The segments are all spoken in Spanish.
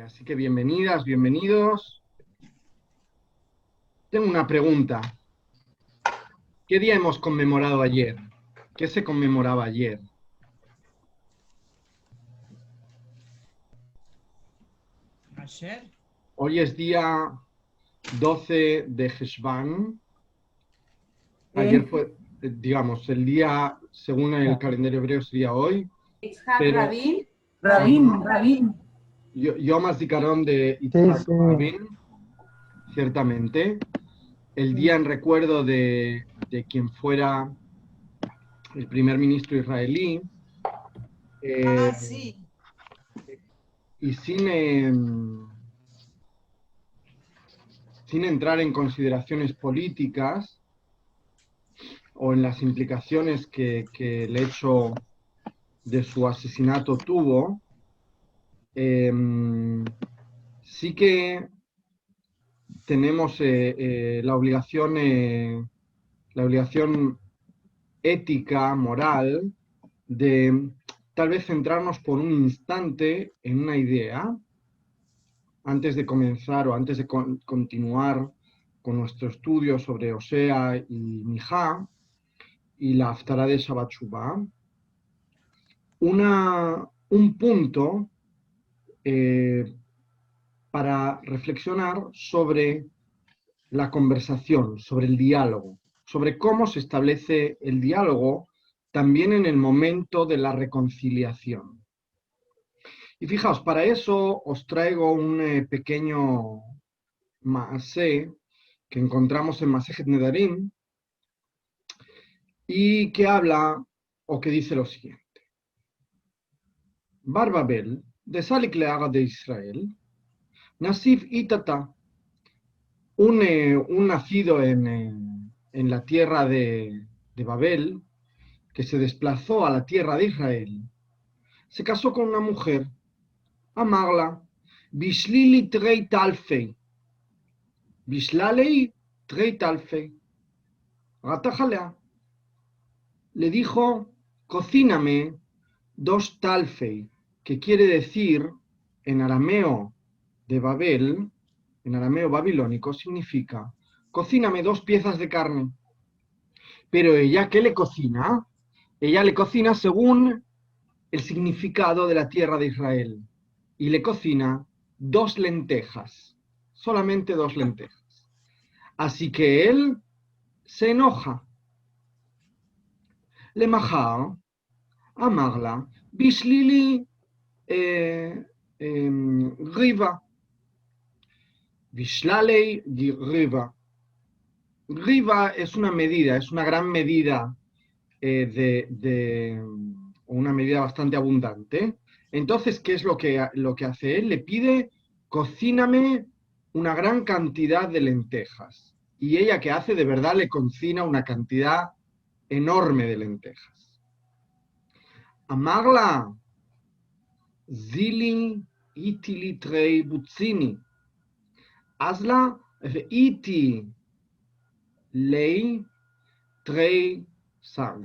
Así que bienvenidas, bienvenidos. Tengo una pregunta. ¿Qué día hemos conmemorado ayer? ¿Qué se conmemoraba ayer? Ayer, Hoy es día 12 de Heshvan. Ayer fue, digamos, el día, según el calendario hebreo, sería hoy, Itzhak pero Rabin. Rabin. Yom HaZikaron de Sí, Itzhak sí. Rabin, ciertamente. El día en recuerdo de quien fuera el primer ministro israelí. Sí. Y sin entrar en consideraciones políticas o en las implicaciones que el hecho de su asesinato tuvo, eh, sí que tenemos la obligación ética, moral, de tal vez centrarnos por un instante en una idea antes de comenzar o antes de continuar con nuestro estudio sobre Osea y Mijá y la Haftará de Shabbat Shuvah, un punto eh, para reflexionar sobre la conversación, sobre el diálogo, sobre cómo se establece el diálogo también en el momento de la reconciliación. Y fijaos, para eso os traigo un pequeño maasé que encontramos en Masejet Nedarim y que habla o que dice lo siguiente. Barbabel, de Salik Leaga de Israel, Nasif Itata, un nacido en la tierra de Babel, que se desplazó a la tierra de Israel, se casó con una mujer, Amarla, Bishlili Treit Alfei, Bishlalei Treit Alfei, Ratajalea. Le dijo, cocíname 2 talfei, que quiere decir en arameo de Babel, en arameo babilónico, significa, cocíname 2 piezas de carne. Pero ella, ¿qué le cocina? Ella le cocina según el significado de la tierra de Israel. Y le cocina 2 lentejas, solamente 2 lentejas. Así que él se enoja. Le majao, amarla, bishlili riva, bishlalei riva. Riva es una medida, es una gran medida una medida bastante abundante. Entonces, ¿qué es lo que hace él? Le pide, cocíname una gran cantidad de lentejas. Y ella, ¿qué hace? De verdad le cocina una cantidad enorme de lentejas. Amarla, zili itili trei buzzini. Hazla, iti lei trei sal.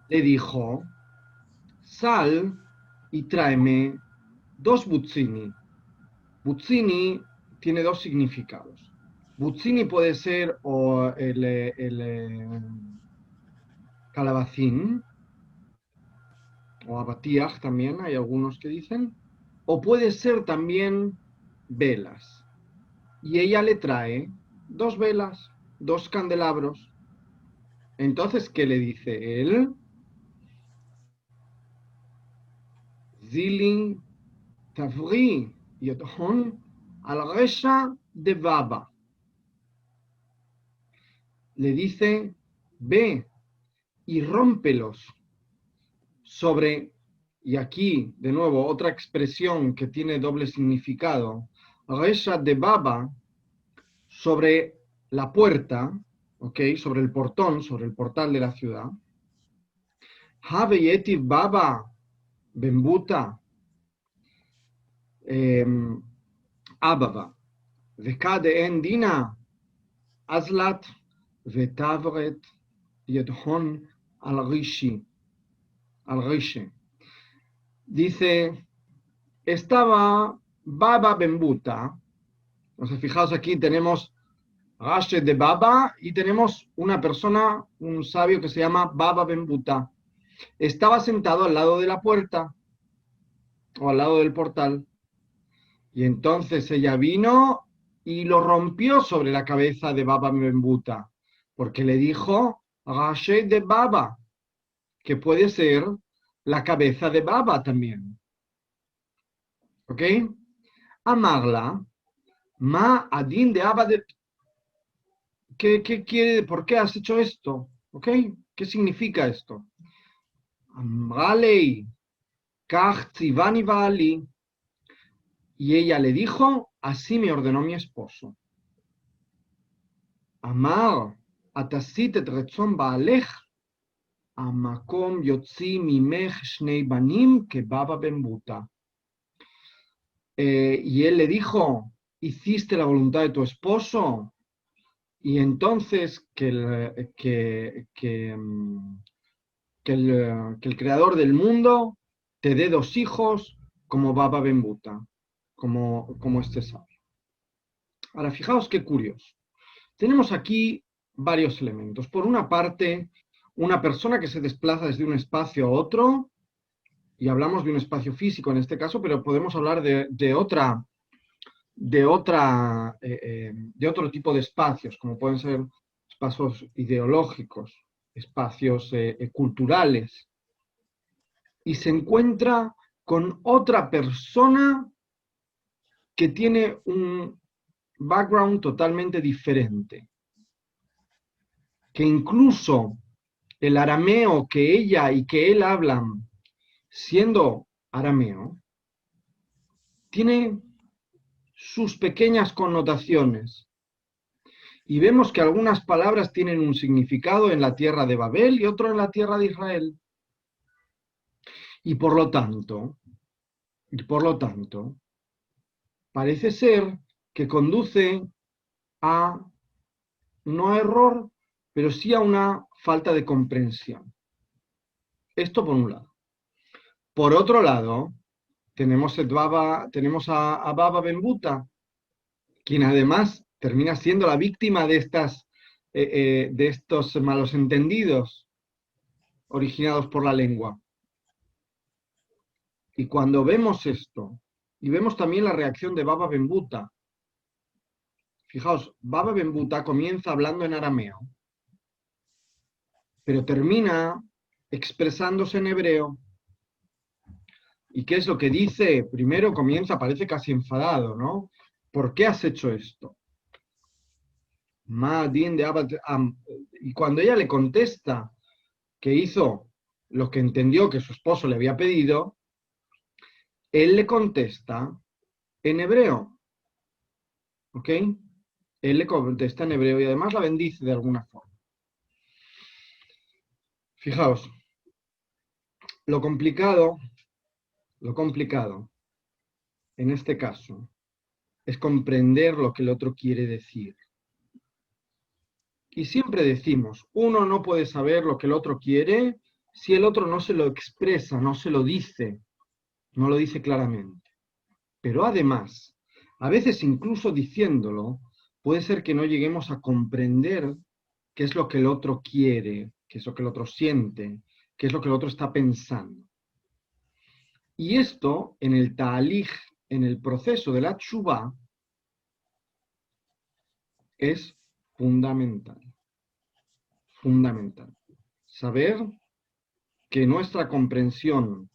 Le dijo, sal y tráeme 2 buzzini. Buzzini tiene 2 significados. Buzzini puede ser o el calabacín, o abatiaj también, hay algunos que dicen, o puede ser también velas. Y ella le trae 2 velas, 2 candelabros. Entonces, ¿qué le dice él? Zili tavri yodhon al resha de baba. Le dice, ve y rómpelos sobre, y aquí de nuevo otra expresión que tiene doble significado, resha de baba, sobre la puerta, ¿ok? Sobre el portón, sobre el portal de la ciudad. Have yetiv baba, bembuta, ababa, vekade en dina, azlat, vetavret, yedhon al rishi, al rishe. Dice, estaba Baba Bembuta. Entonces, fijaos aquí, tenemos Rashe de Baba y tenemos una persona, un sabio que se llama Baba Bembuta. Estaba sentado al lado de la puerta o al lado del portal. Y entonces ella vino y lo rompió sobre la cabeza de Baba Bembuta, porque le dijo Rashe de Baba, que puede ser la cabeza de Baba también. ¿Ok? Amarla, ma adin de Abba de... ¿Qué quiere? ¿Por qué has hecho esto? ¿Ok? ¿Qué significa esto? Amralei, kach tzivani baali. Y ella le dijo, así me ordenó mi esposo. Amar, atasit et retzon baalech, amakom yotzi mimech shnei banim que Baba Bembuta. Y él le dijo, hiciste la voluntad de tu esposo, y entonces que el creador del mundo te dé 2 hijos como Baba Bembuta, como este sabio. Ahora, fijaos qué curioso. Tenemos aquí varios elementos. Por una parte, una persona que se desplaza desde un espacio a otro, y hablamos de un espacio físico en este caso, pero podemos hablar de otro tipo de espacios, como pueden ser espacios ideológicos, espacios culturales, y se encuentra con otra persona que tiene un background totalmente diferente, que incluso el arameo que ella y que él hablan, siendo arameo, tiene sus pequeñas connotaciones. Y vemos que algunas palabras tienen un significado en la tierra de Babel y otro en la tierra de Israel. Y por lo tanto, parece ser que conduce a, no a error, pero sí a una falta de comprensión. Esto por un lado. Por otro lado, tenemos a Baba Bembuta, quien además termina siendo la víctima de estos malos entendidos originados por la lengua. Y cuando vemos esto, y vemos también la reacción de Baba Bembuta, fijaos, Baba Bembuta comienza hablando en arameo, pero termina expresándose en hebreo. ¿Y qué es lo que dice? Primero comienza, parece casi enfadado, ¿no? ¿Por qué has hecho esto? Y cuando ella le contesta que hizo lo que entendió que su esposo le había pedido, él le contesta en hebreo. ¿Ok? Él le contesta en hebreo y además la bendice de alguna forma. Fijaos, lo complicado en este caso es comprender lo que el otro quiere decir. Y siempre decimos, uno no puede saber lo que el otro quiere si el otro no se lo expresa, no se lo dice, no lo dice claramente. Pero además, a veces incluso diciéndolo, puede ser que no lleguemos a comprender qué es lo que el otro quiere, qué es lo que el otro siente, qué es lo que el otro está pensando. Y esto, en el ta'alij, en el proceso de la tshuvá, es fundamental. Fundamental. Saber que nuestra comprensión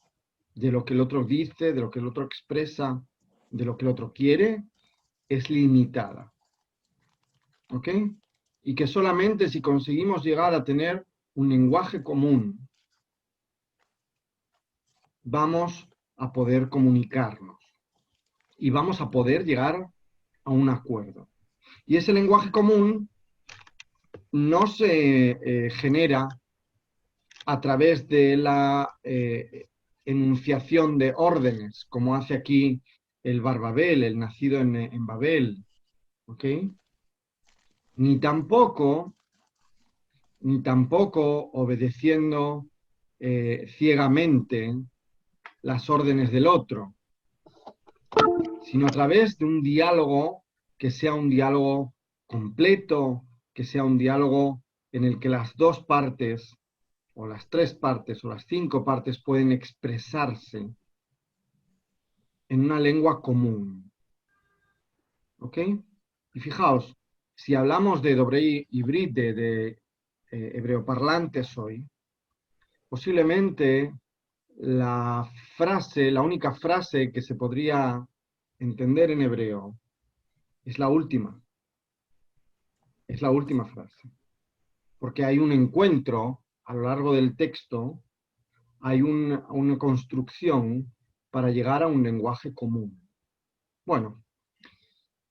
de lo que el otro dice, de lo que el otro expresa, de lo que el otro quiere, es limitada. ¿Ok? Y que solamente si conseguimos llegar a tener un lenguaje común, vamos a poder comunicarnos y vamos a poder llegar a un acuerdo. Y ese lenguaje común no se genera a través de la enunciación de órdenes, como hace aquí el Barbabel, el nacido en Babel, ¿ok? Ni tampoco obedeciendo ciegamente las órdenes del otro, sino a través de un diálogo que sea un diálogo completo, que sea un diálogo en el que las dos partes, o las tres partes, o las cinco partes pueden expresarse en una lengua común. ¿Ok? Y fijaos, si hablamos de Dobrei Ivrit, de hebreo parlantes hoy, posiblemente la frase, la única frase que se podría entender en hebreo es la última. Es la última frase. Porque hay un encuentro a lo largo del texto, hay una construcción para llegar a un lenguaje común. Bueno,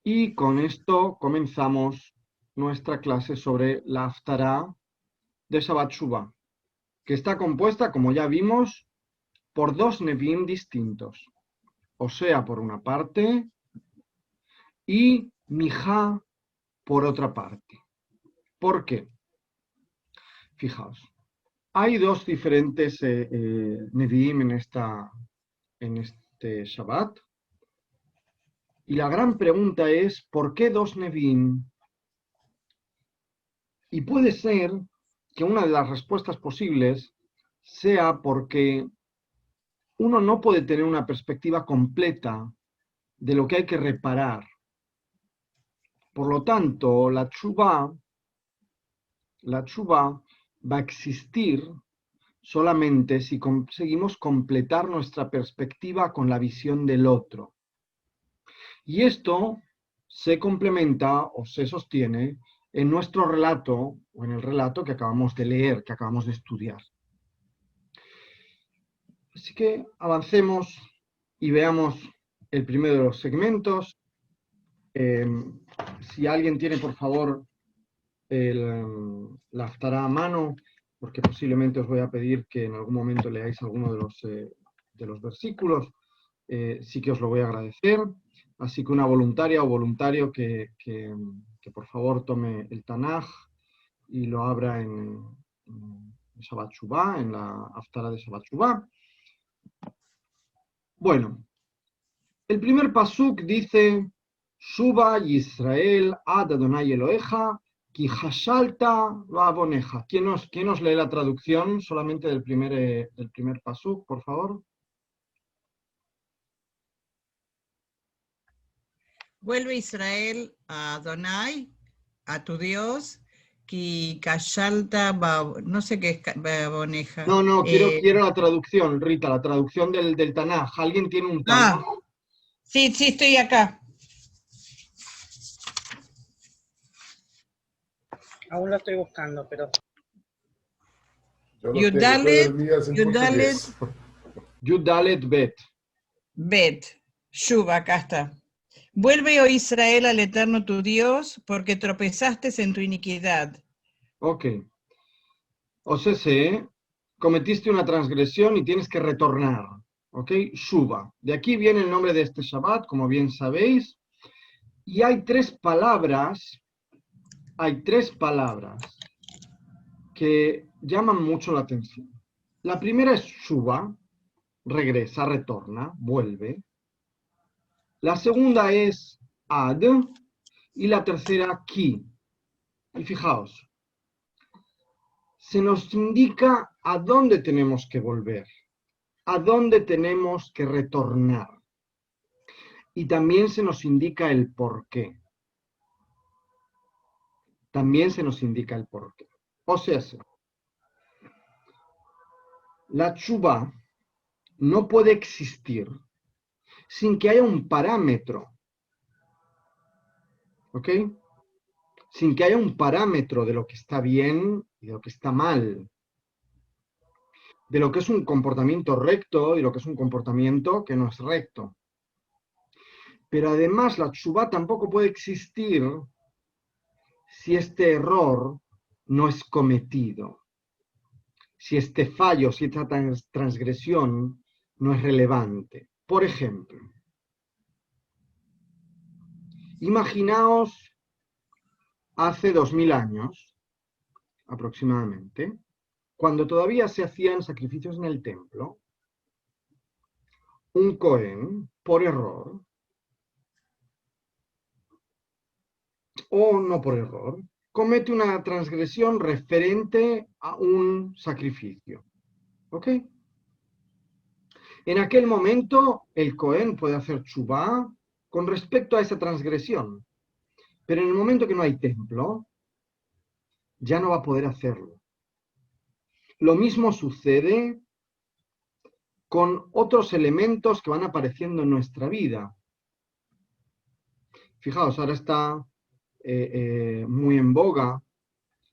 y con esto comenzamos nuestra clase sobre la Haftará de Shabbat Shuvah, que está compuesta, como ya vimos, por dos Nevi'im distintos. Osea por una parte y Mijá por otra parte. ¿Por qué? Fijaos, hay dos diferentes Nevi'im en este Shabbat. Y la gran pregunta es, ¿por qué dos Nevi'im? Y puede ser que una de las respuestas posibles sea porque uno no puede tener una perspectiva completa de lo que hay que reparar. Por lo tanto, la teshuvá va a existir solamente si conseguimos completar nuestra perspectiva con la visión del otro. Y esto se complementa o se sostiene en nuestro relato o en el relato que acabamos de leer, que acabamos de estudiar. Así que avancemos y veamos el primero de los segmentos. Si alguien tiene, por favor, la Haftará a mano, porque posiblemente os voy a pedir que en algún momento leáis alguno de los versículos, sí que os lo voy a agradecer. Así que una voluntaria o voluntario que por favor tome el Tanaj y lo abra en Shabbat Shuvah, en la Haftará de Shabbat Shuvah. Bueno, el primer pasuk dice: Shuba Yisrael ad Adonai Eloheja ki hashalta va'avoneja. ¿Quién nos lee la traducción solamente del primer pasuk, por favor? Vuelve Israel a Adonai, a tu Dios, que Kashalta, no sé qué es Baboneja. No, quiero la traducción, Rita, la traducción del Tanaj. ¿Alguien tiene un Tanaj? Sí, estoy acá. Aún lo estoy buscando, pero... Yudalet Bet. Bet, Shuba, acá está. Vuelve, oh Israel, al Eterno tu Dios, porque tropezaste en tu iniquidad. Ok. O sea, cometiste una transgresión y tienes que retornar. ¿Ok? Shuba. De aquí viene el nombre de este Shabbat, como bien sabéis. Y hay tres palabras que llaman mucho la atención. La primera es Shuba, regresa, retorna, vuelve. La segunda es Ad y la tercera Ki. Y fijaos, se nos indica a dónde tenemos que volver, a dónde tenemos que retornar. Y también se nos indica el por qué. También se nos indica el por qué. O sea, la teshuvá no puede existir sin que haya un parámetro. ¿Ok? Sin que haya un parámetro de lo que está bien y de lo que está mal. De lo que es un comportamiento recto y lo que es un comportamiento que no es recto. Pero además la teshuvá tampoco puede existir si este error no es cometido. Si este fallo, si esta transgresión no es relevante. Por ejemplo, imaginaos hace 2000 años, aproximadamente, cuando todavía se hacían sacrificios en el templo, un Cohen, por error, o no por error, comete una transgresión referente a un sacrificio. ¿Ok? En aquel momento, el Cohen puede hacer tshuvá con respecto a esa transgresión, pero en el momento que no hay templo, ya no va a poder hacerlo. Lo mismo sucede con otros elementos que van apareciendo en nuestra vida. Fijaos, ahora está muy en boga,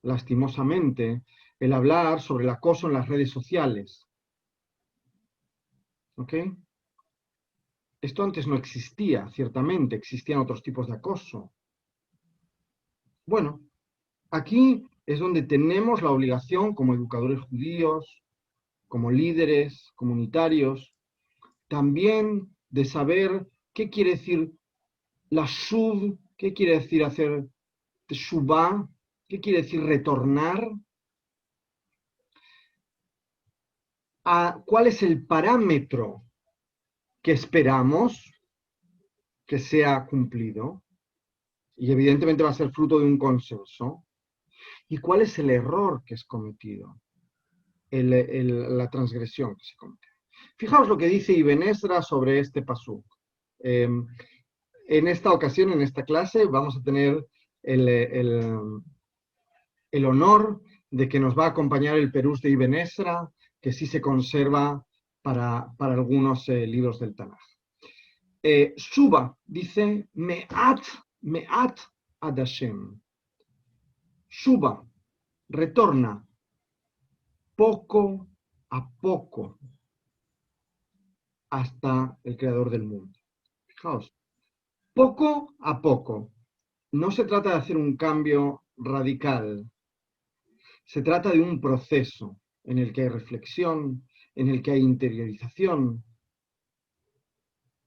lastimosamente, el hablar sobre el acoso en las redes sociales. ¿Ok? Esto antes no existía, ciertamente, existían otros tipos de acoso. Bueno, aquí es donde tenemos la obligación como educadores judíos, como líderes comunitarios, también de saber qué quiere decir la shuv, qué quiere decir hacer teshuvah, qué quiere decir retornar, a cuál es el parámetro que esperamos que sea cumplido, y evidentemente va a ser fruto de un consenso, y cuál es el error que es cometido, la transgresión que se comete. Fijaos lo que dice Ibn Ezra sobre este pasuk. En esta ocasión, en esta clase, vamos a tener el honor de que nos va a acompañar el Perús de Ibn Ezra, que sí se conserva para algunos libros del Tanaj. Shuba dice, me'at ad Hashem. Shuba, retorna, poco a poco, hasta el Creador del mundo. Fijaos, poco a poco. No se trata de hacer un cambio radical. Se trata de un proceso en el que hay reflexión, en el que hay interiorización.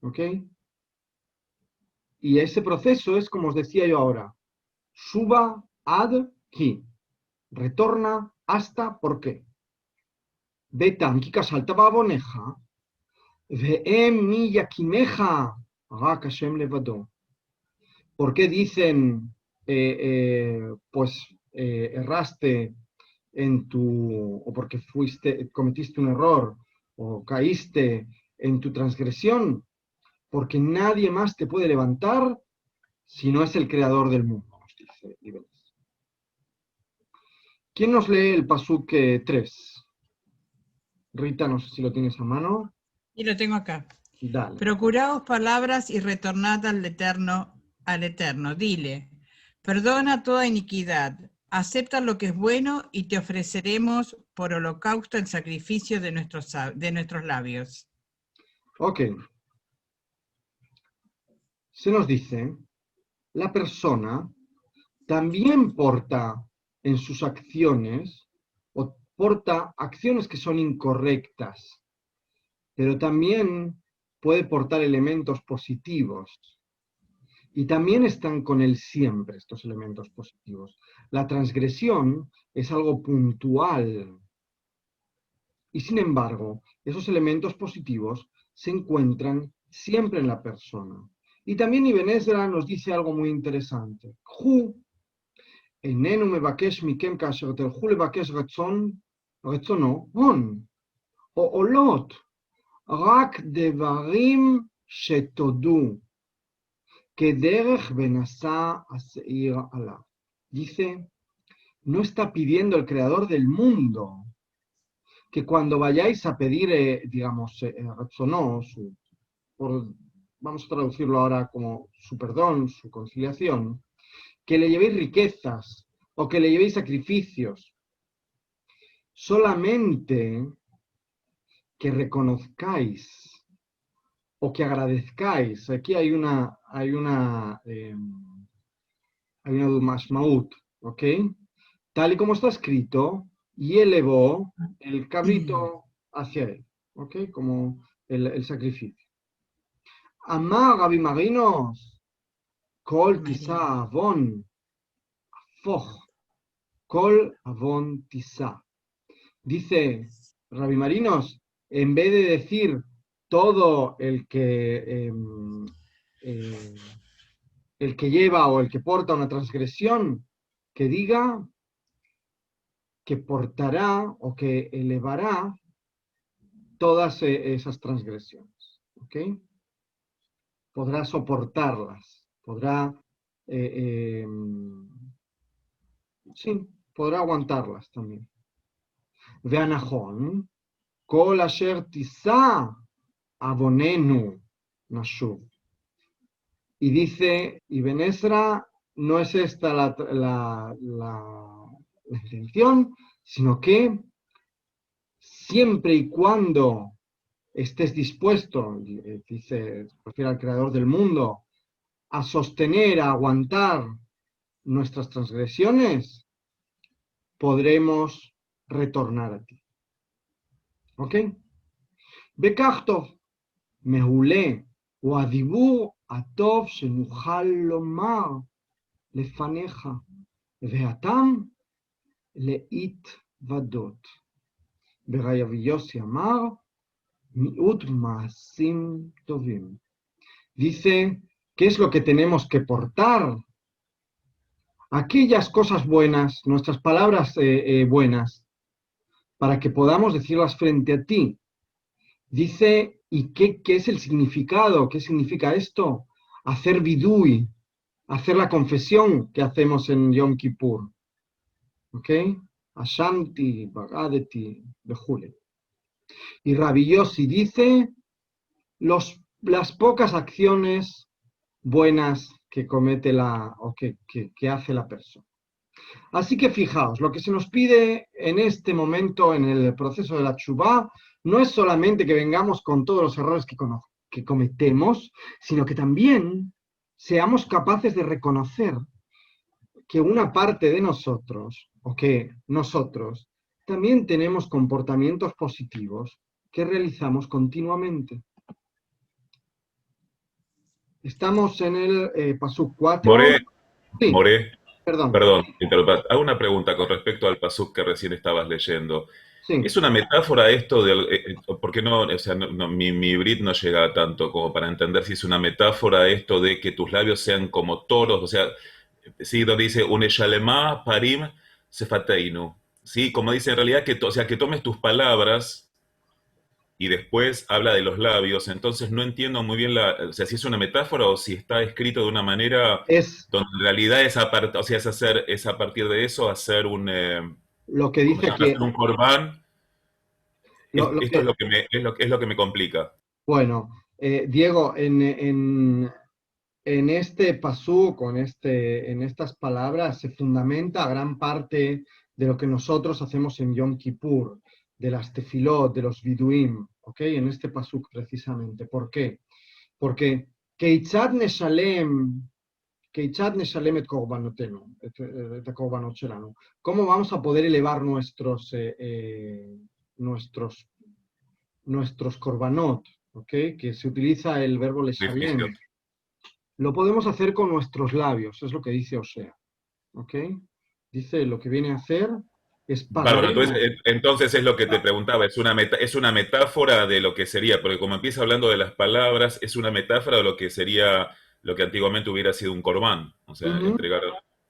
¿Ok? Y ese proceso es, como os decía yo ahora, Shuba ad ki. Retorna hasta por qué. Betan ki kasalta baboneja, ve'em mi yakimeja, rak Hashem levado. ¿Por qué dicen, erraste o porque cometiste un error, o caíste en tu transgresión? Porque nadie más te puede levantar si no es el creador del mundo, nos dice Ibn. ¿Quién nos lee el pasuk 3? Rita, no sé si lo tienes a mano. Y lo tengo acá. Dale. Procuraos palabras y retornad al Eterno. Dile, perdona toda iniquidad, acepta lo que es bueno y te ofreceremos por holocausto el sacrificio de nuestros labios. Ok. Se nos dice, la persona también porta en sus acciones, o porta acciones que son incorrectas, pero también puede portar elementos positivos. Y también están con él siempre estos elementos positivos. La transgresión es algo puntual. Y sin embargo, esos elementos positivos se encuentran siempre en la persona. Y también Ibn Ezra nos dice algo muy interesante. איננו מבקש מכם כאשר תלכו לבקש רצונו, הון, או עולות, רק דברים שתודו, כדרך ונשא השעיר עליו. Dice, no está pidiendo el creador del mundo que cuando vayáis a pedir, ratzonó, vamos a traducirlo ahora como su perdón, su conciliación, que le llevéis riquezas o que le llevéis sacrificios, solamente que reconozcáis o que agradezcáis. Aquí hay una mashmaut, ¿ok? Tal y como está escrito, y elevó el cabrito hacia él, ¿ok? Como el sacrificio. Amar Rabbi Marinos, Kol tisa avon, foch, Kol avon tisa. Dice Rabbi Marinos, en vez de decir todo el que el que lleva o el que porta una transgresión, que diga que portará o que elevará todas esas transgresiones. ¿Ok? Podrá soportarlas, podrá, sí, podrá aguantarlas también. והנכון, כל אשר תישא עווננו נשוב. Y dice, y Benesra, no es esta la intención, sino que siempre y cuando estés dispuesto, dice, se refiere al creador del mundo, a sostener, a aguantar nuestras transgresiones, podremos retornar a ti. ¿Ok? בכך טוב, מעולה, הוא הדיבור הטוב שנוכל לומר לפניך, והתם להתוודות. ורבי יוסי אמר, מיעוט מעשים טובים. Dice, ¿qué es lo que tenemos que portar? Aquellas cosas buenas, nuestras palabras buenas, para que podamos decirlas frente a ti. Dice, ¿y qué es el significado? ¿Qué significa esto? Hacer vidui, hacer la confesión que hacemos en Yom Kippur. ¿Ok? Ashamti, Bagadeti, Bejule. Y Rabbi Yossi dice, las pocas acciones buenas que comete que hace la persona. Así que fijaos, lo que se nos pide en este momento, en el proceso de la tshuvá, no es solamente que vengamos con todos los errores que cometemos, sino que también seamos capaces de reconocer que una parte de nosotros, o que nosotros, también tenemos comportamientos positivos que realizamos continuamente. Estamos en el pasuk 4. Sí, More, perdón. perdón, hago una pregunta con respecto al pasuk que recién estabas leyendo. Sí. ¿Es una metáfora esto de, porque no, o sea, mi brit no llega tanto como para entender si es una metáfora esto de que tus labios sean como toros, o sea, sí, donde dice uneshalema parim sefateinu, sí, como dice en realidad que, o sea, que tomes tus palabras y después habla de los labios, entonces no entiendo muy bien o sea, si es una metáfora o si está escrito de una manera donde en realidad es o sea, es a partir de eso hacer lo que dice hacer un corbán. Esto que, es lo que me complica. Bueno, Diego, en este pasuk, en estas palabras, se fundamenta gran parte de lo que nosotros hacemos en Yom Kippur, de las tefilot, de los viduim, ¿ok? En este pasuk precisamente. ¿Por qué? Porque Keitzad neshalem et korbanotenu, et korbanot shelanu. ¿Cómo vamos a poder elevar nuestros korbanot? ¿Okay? Que se utiliza el verbo leshalem. Lo podemos hacer con nuestros labios, es lo que dice Osea. ¿Ok? Dice, lo que viene a hacer es pagar. Entonces es lo que te preguntaba, es una metáfora de lo que sería, porque como empieza hablando de las palabras, es una metáfora de lo que sería, lo que antiguamente hubiera sido un corbán. O sea, entregar...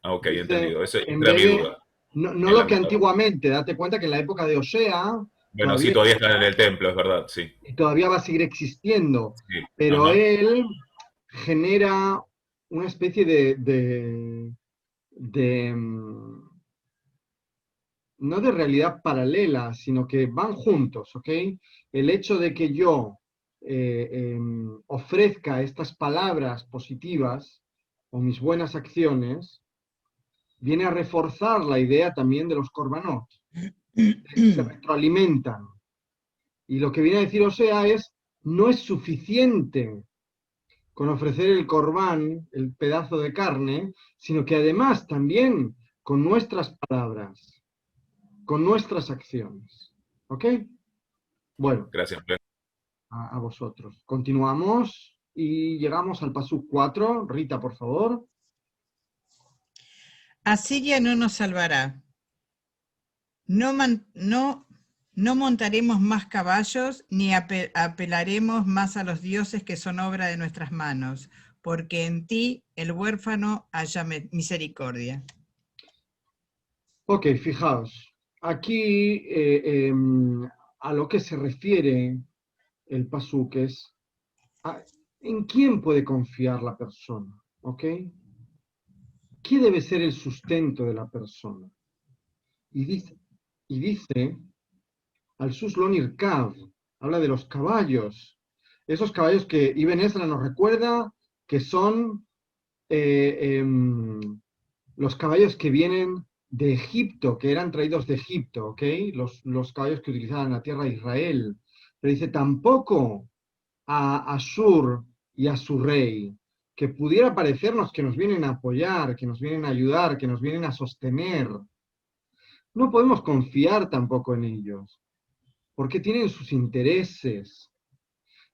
Ah, ok, dice, entendido. Eso entra mi duda. No lo que antiguamente, date cuenta que en la época de Osea... Bueno, sí, todavía están en el templo, es verdad, sí. Y todavía va a seguir existiendo. Sí. Pero él genera una especie no de realidad paralela, sino que van juntos, ¿ok? El hecho de que yo ofrezca estas palabras positivas o mis buenas acciones, viene a reforzar la idea también de los korbanot. Se retroalimentan. Y lo que viene a decir Osea es, no es suficiente con ofrecer el corbán, el pedazo de carne, sino que además también con nuestras palabras, con nuestras acciones. ¿Ok? Bueno. Gracias. A vosotros. Continuamos y llegamos al pasuk 4. Rita, por favor. Asiria no nos salvará. No montaremos más caballos, ni apelaremos más a los dioses que son obra de nuestras manos, porque en ti el huérfano haya misericordia. Ok, fijaos, aquí a lo que se refiere el pasuk es en quién puede confiar la persona, ¿ok? ¿Qué debe ser el sustento de la persona? Y dice al Suslon Irkav, habla de los caballos, esos caballos que Ibn Ezra nos recuerda que son los caballos que vienen de Egipto, que eran traídos de Egipto, ¿ok? Los caballos que utilizaban en la tierra de Israel. Pero dice, tampoco a Ashur y a su rey, que pudiera parecernos que nos vienen a apoyar, que nos vienen a ayudar, que nos vienen a sostener. No podemos confiar tampoco en ellos, porque tienen sus intereses.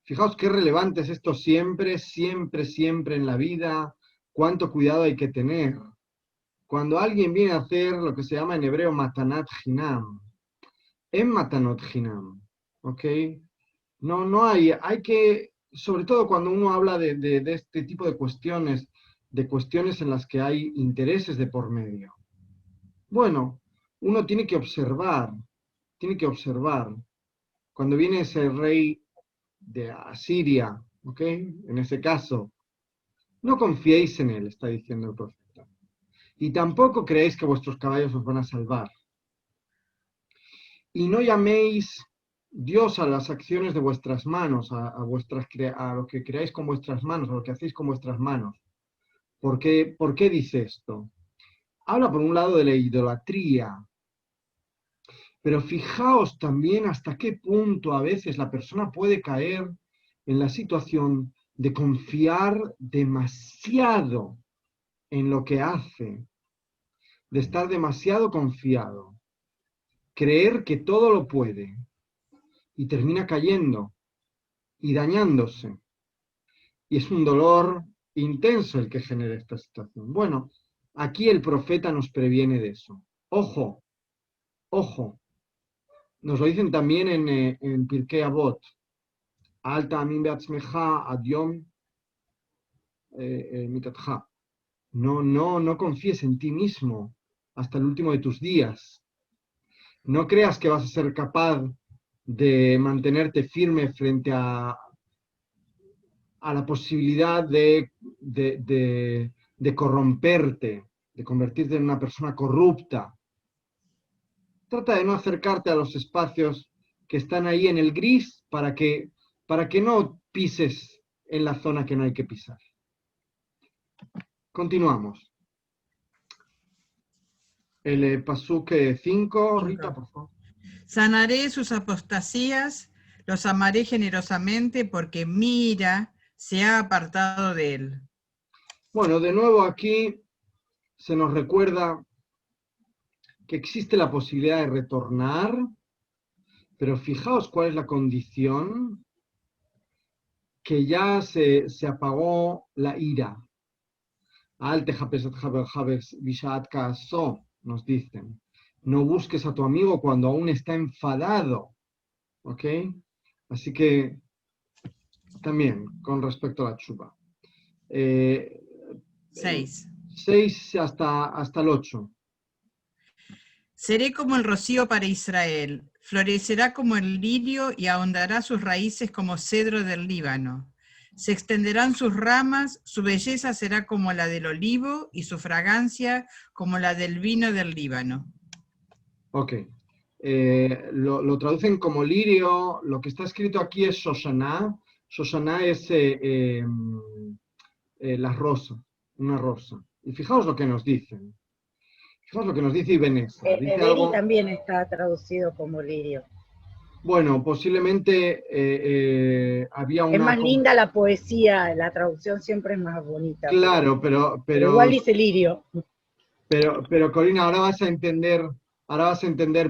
Fijaos qué relevante es esto siempre, siempre, siempre en la vida, cuánto cuidado hay que tener. Cuando alguien viene a hacer lo que se llama en hebreo matanat hinam, en matanot hinam, ¿ok? No hay que, sobre todo cuando uno habla de este tipo de cuestiones en las que hay intereses de por medio. Bueno, uno tiene que observar, cuando viene ese rey de Asiria, ¿ok? En ese caso, no confiéis en él, está diciendo el profeta. Y tampoco creéis que vuestros caballos os van a salvar. Y no llaméis Dios a las acciones de vuestras manos, a lo que creáis con vuestras manos, a lo que hacéis con vuestras manos. ¿Por qué dice esto? Habla por un lado de la idolatría, pero fijaos también hasta qué punto a veces la persona puede caer en la situación de confiar demasiado en lo que hace, de estar demasiado confiado, creer que todo lo puede y termina cayendo y dañándose. Y es un dolor intenso el que genera esta situación. Bueno, aquí el profeta nos previene de eso. Ojo, ojo. Nos lo dicen también en Pirkei Avot. Alta amin beatzmecha adyom mitatcha. No confíes en ti mismo hasta el último de tus días. No creas que vas a ser capaz de mantenerte firme frente a la posibilidad de corromperte, de convertirte en una persona corrupta. Trata de no acercarte a los espacios que están ahí en el gris para que no pises en la zona que no hay que pisar. Continuamos. El pasuk 5, Rita, por favor. Sanaré sus apostasías, los amaré generosamente, porque mi ira se ha apartado de él. Bueno, de nuevo aquí se nos recuerda que existe la posibilidad de retornar, pero fijaos cuál es la condición, que ya se apagó la ira. Al nos dicen, no busques a tu amigo cuando aún está enfadado, ¿ok? Así que también con respecto a la chupa. 6. 6 hasta el 8. Seré como el rocío para Israel, florecerá como el lirio y ahondará sus raíces como cedro del Líbano. Se extenderán sus ramas, su belleza será como la del olivo y su fragancia como la del vino del Líbano. Ok. Lo traducen como lirio. Lo que está escrito aquí es Shoshana. Shoshana es la rosa, una rosa. Y fijaos lo que nos dicen. Fijaos lo que nos dice Ibn Ezra. Dice Ederi también está traducido como lirio. Bueno, posiblemente había una... Es más linda la poesía, la traducción siempre es más bonita. Claro, pero igual dice lirio. Pero Corina, ahora vas a entender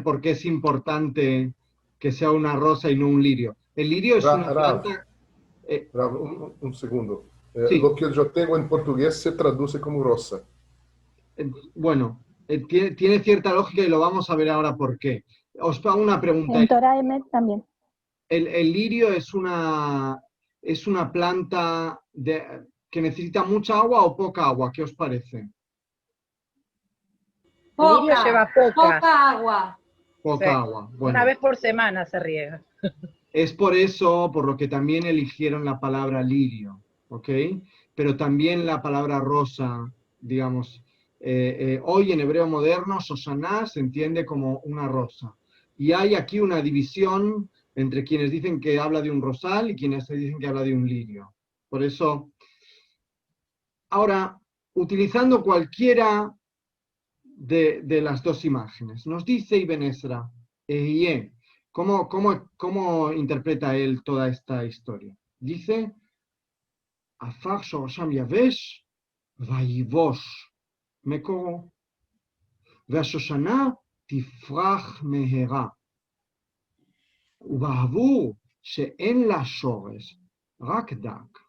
por qué es importante que sea una rosa y no un lirio. El lirio es una planta... un segundo. Sí. Lo que yo tengo en portugués se traduce como rosa. Bueno, tiene cierta lógica y lo vamos a ver ahora por qué. Os hago una pregunta. En Torah Emet también. El lirio es una planta que necesita mucha agua o poca agua? ¿Qué os parece? El lirio lleva poca agua. Poca Sí. agua. Bueno, Una vez por semana se riega. es por eso, por lo que también eligieron la palabra lirio, ¿ok? Pero también la palabra rosa, digamos, hoy en hebreo moderno, Shoshana se entiende como una rosa. Y hay aquí una división entre quienes dicen que habla de un rosal y quienes dicen que habla de un lirio. Por eso, ahora, utilizando cualquiera de las dos imágenes, nos dice Ibn Ezra, ¿cómo interpreta él toda esta historia? Dice, Afar Shorasham Yavesh, Vayivosh Mekoro, והשושנה תפרח מהרה. ובעבור שאין לה שורש, רק דק.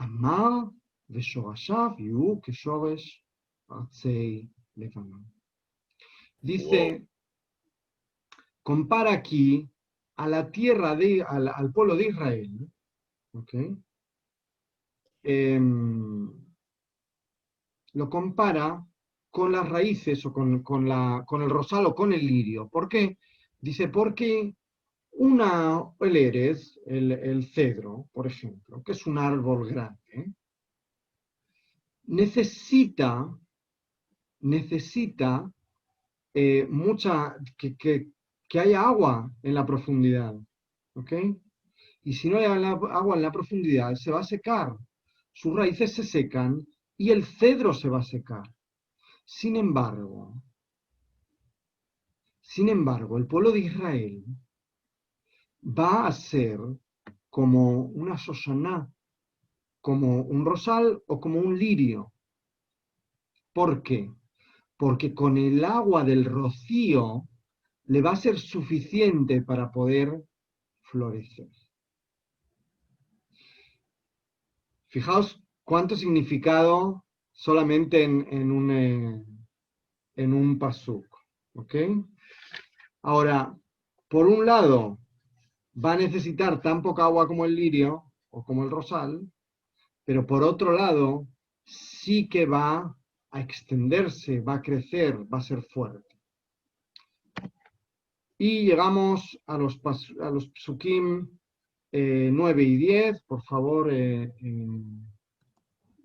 אמר ושורשיו יהיו כשורש ארצי לבנון. Dice, compara aquí a la tierra al pueblo de Israel, ¿okay? Lo compara con las raíces o con el rosal o con el lirio. ¿Por qué? Dice, porque el erez, el cedro, por ejemplo, que es un árbol grande, necesita que haya agua en la profundidad, ¿ok? Y si no hay agua en la profundidad, se va a secar, sus raíces se secan y el cedro se va a secar. Sin embargo, el pueblo de Israel va a ser como una shoshana, como un rosal o como un lirio. ¿Por qué? Porque con el agua del rocío le va a ser suficiente para poder florecer. Fijaos cuánto significado solamente en un pasuk, ¿ok? Ahora, por un lado, va a necesitar tan poca agua como el lirio o como el rosal, pero por otro lado, sí que va a extenderse, va a crecer, va a ser fuerte. Y llegamos a los psukim 9 y 10, por favor,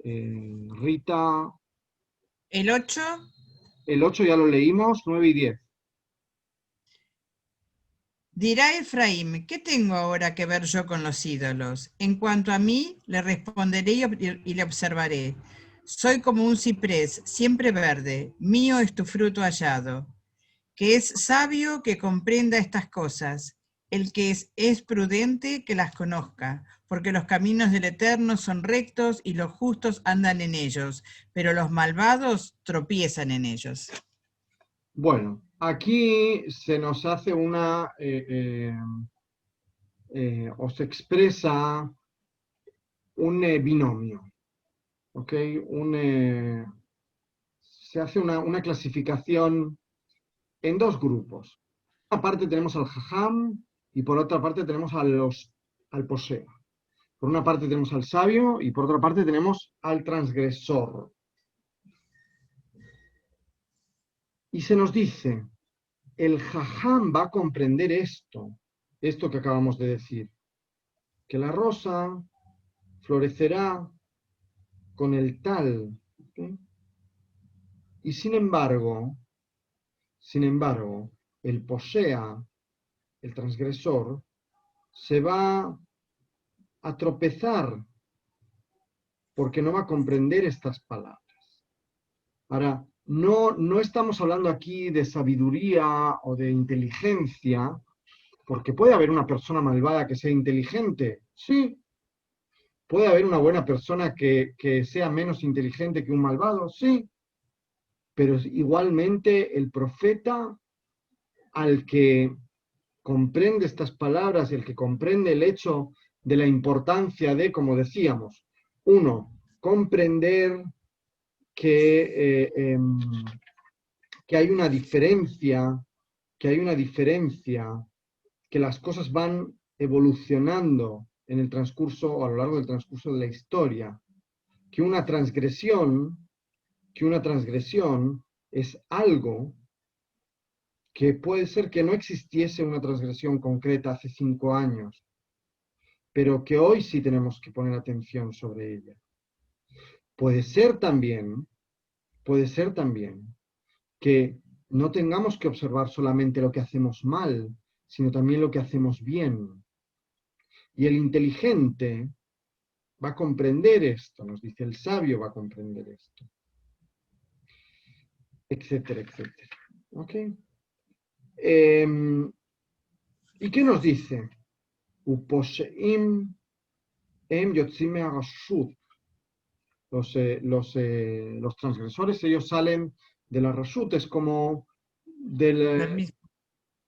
Rita. ¿El 8? El 8 ya lo leímos, 9 y 10. Dirá Efraín, ¿qué tengo ahora que ver yo con los ídolos? En cuanto a mí, le responderé y le observaré. Soy como un ciprés, siempre verde, mío es tu fruto hallado. Que es sabio que comprenda estas cosas, el que es prudente que las conozca, porque los caminos del Eterno son rectos y los justos andan en ellos, pero los malvados tropiezan en ellos. Bueno, aquí se nos hace o se expresa un binomio, ¿ok? Se hace una clasificación en dos grupos. Por una parte tenemos al jajam y por otra parte tenemos al posea. Por una parte tenemos al sabio y por otra parte tenemos al transgresor. Y se nos dice, el jajam va a comprender esto que acabamos de decir, que la rosa florecerá con el tal, ¿okay? Y sin embargo, el posea, el transgresor, se va a tropezar porque no va a comprender estas palabras. Ahora, no estamos hablando aquí de sabiduría o de inteligencia, porque puede haber una persona malvada que sea inteligente, sí. ¿Puede haber una buena persona que sea menos inteligente que un malvado? Sí. Pero igualmente el profeta, al que comprende estas palabras y el que comprende el hecho de la importancia de, como decíamos, uno, comprender que hay una diferencia, que las cosas van evolucionando en el transcurso o a lo largo del transcurso de la historia, que una transgresión es algo que puede ser que no existiese una transgresión concreta hace 5 años, pero que hoy sí tenemos que poner atención sobre ella. Puede ser también que no tengamos que observar solamente lo que hacemos mal, sino también lo que hacemos bien. Y el inteligente va a comprender esto, nos dice el sabio va a comprender esto, etcétera, etcétera. ¿Ok? ¿Y qué nos dice? Uposheim em yotzim me'arashut. Los transgresores, ellos salen de la rashut, es como del...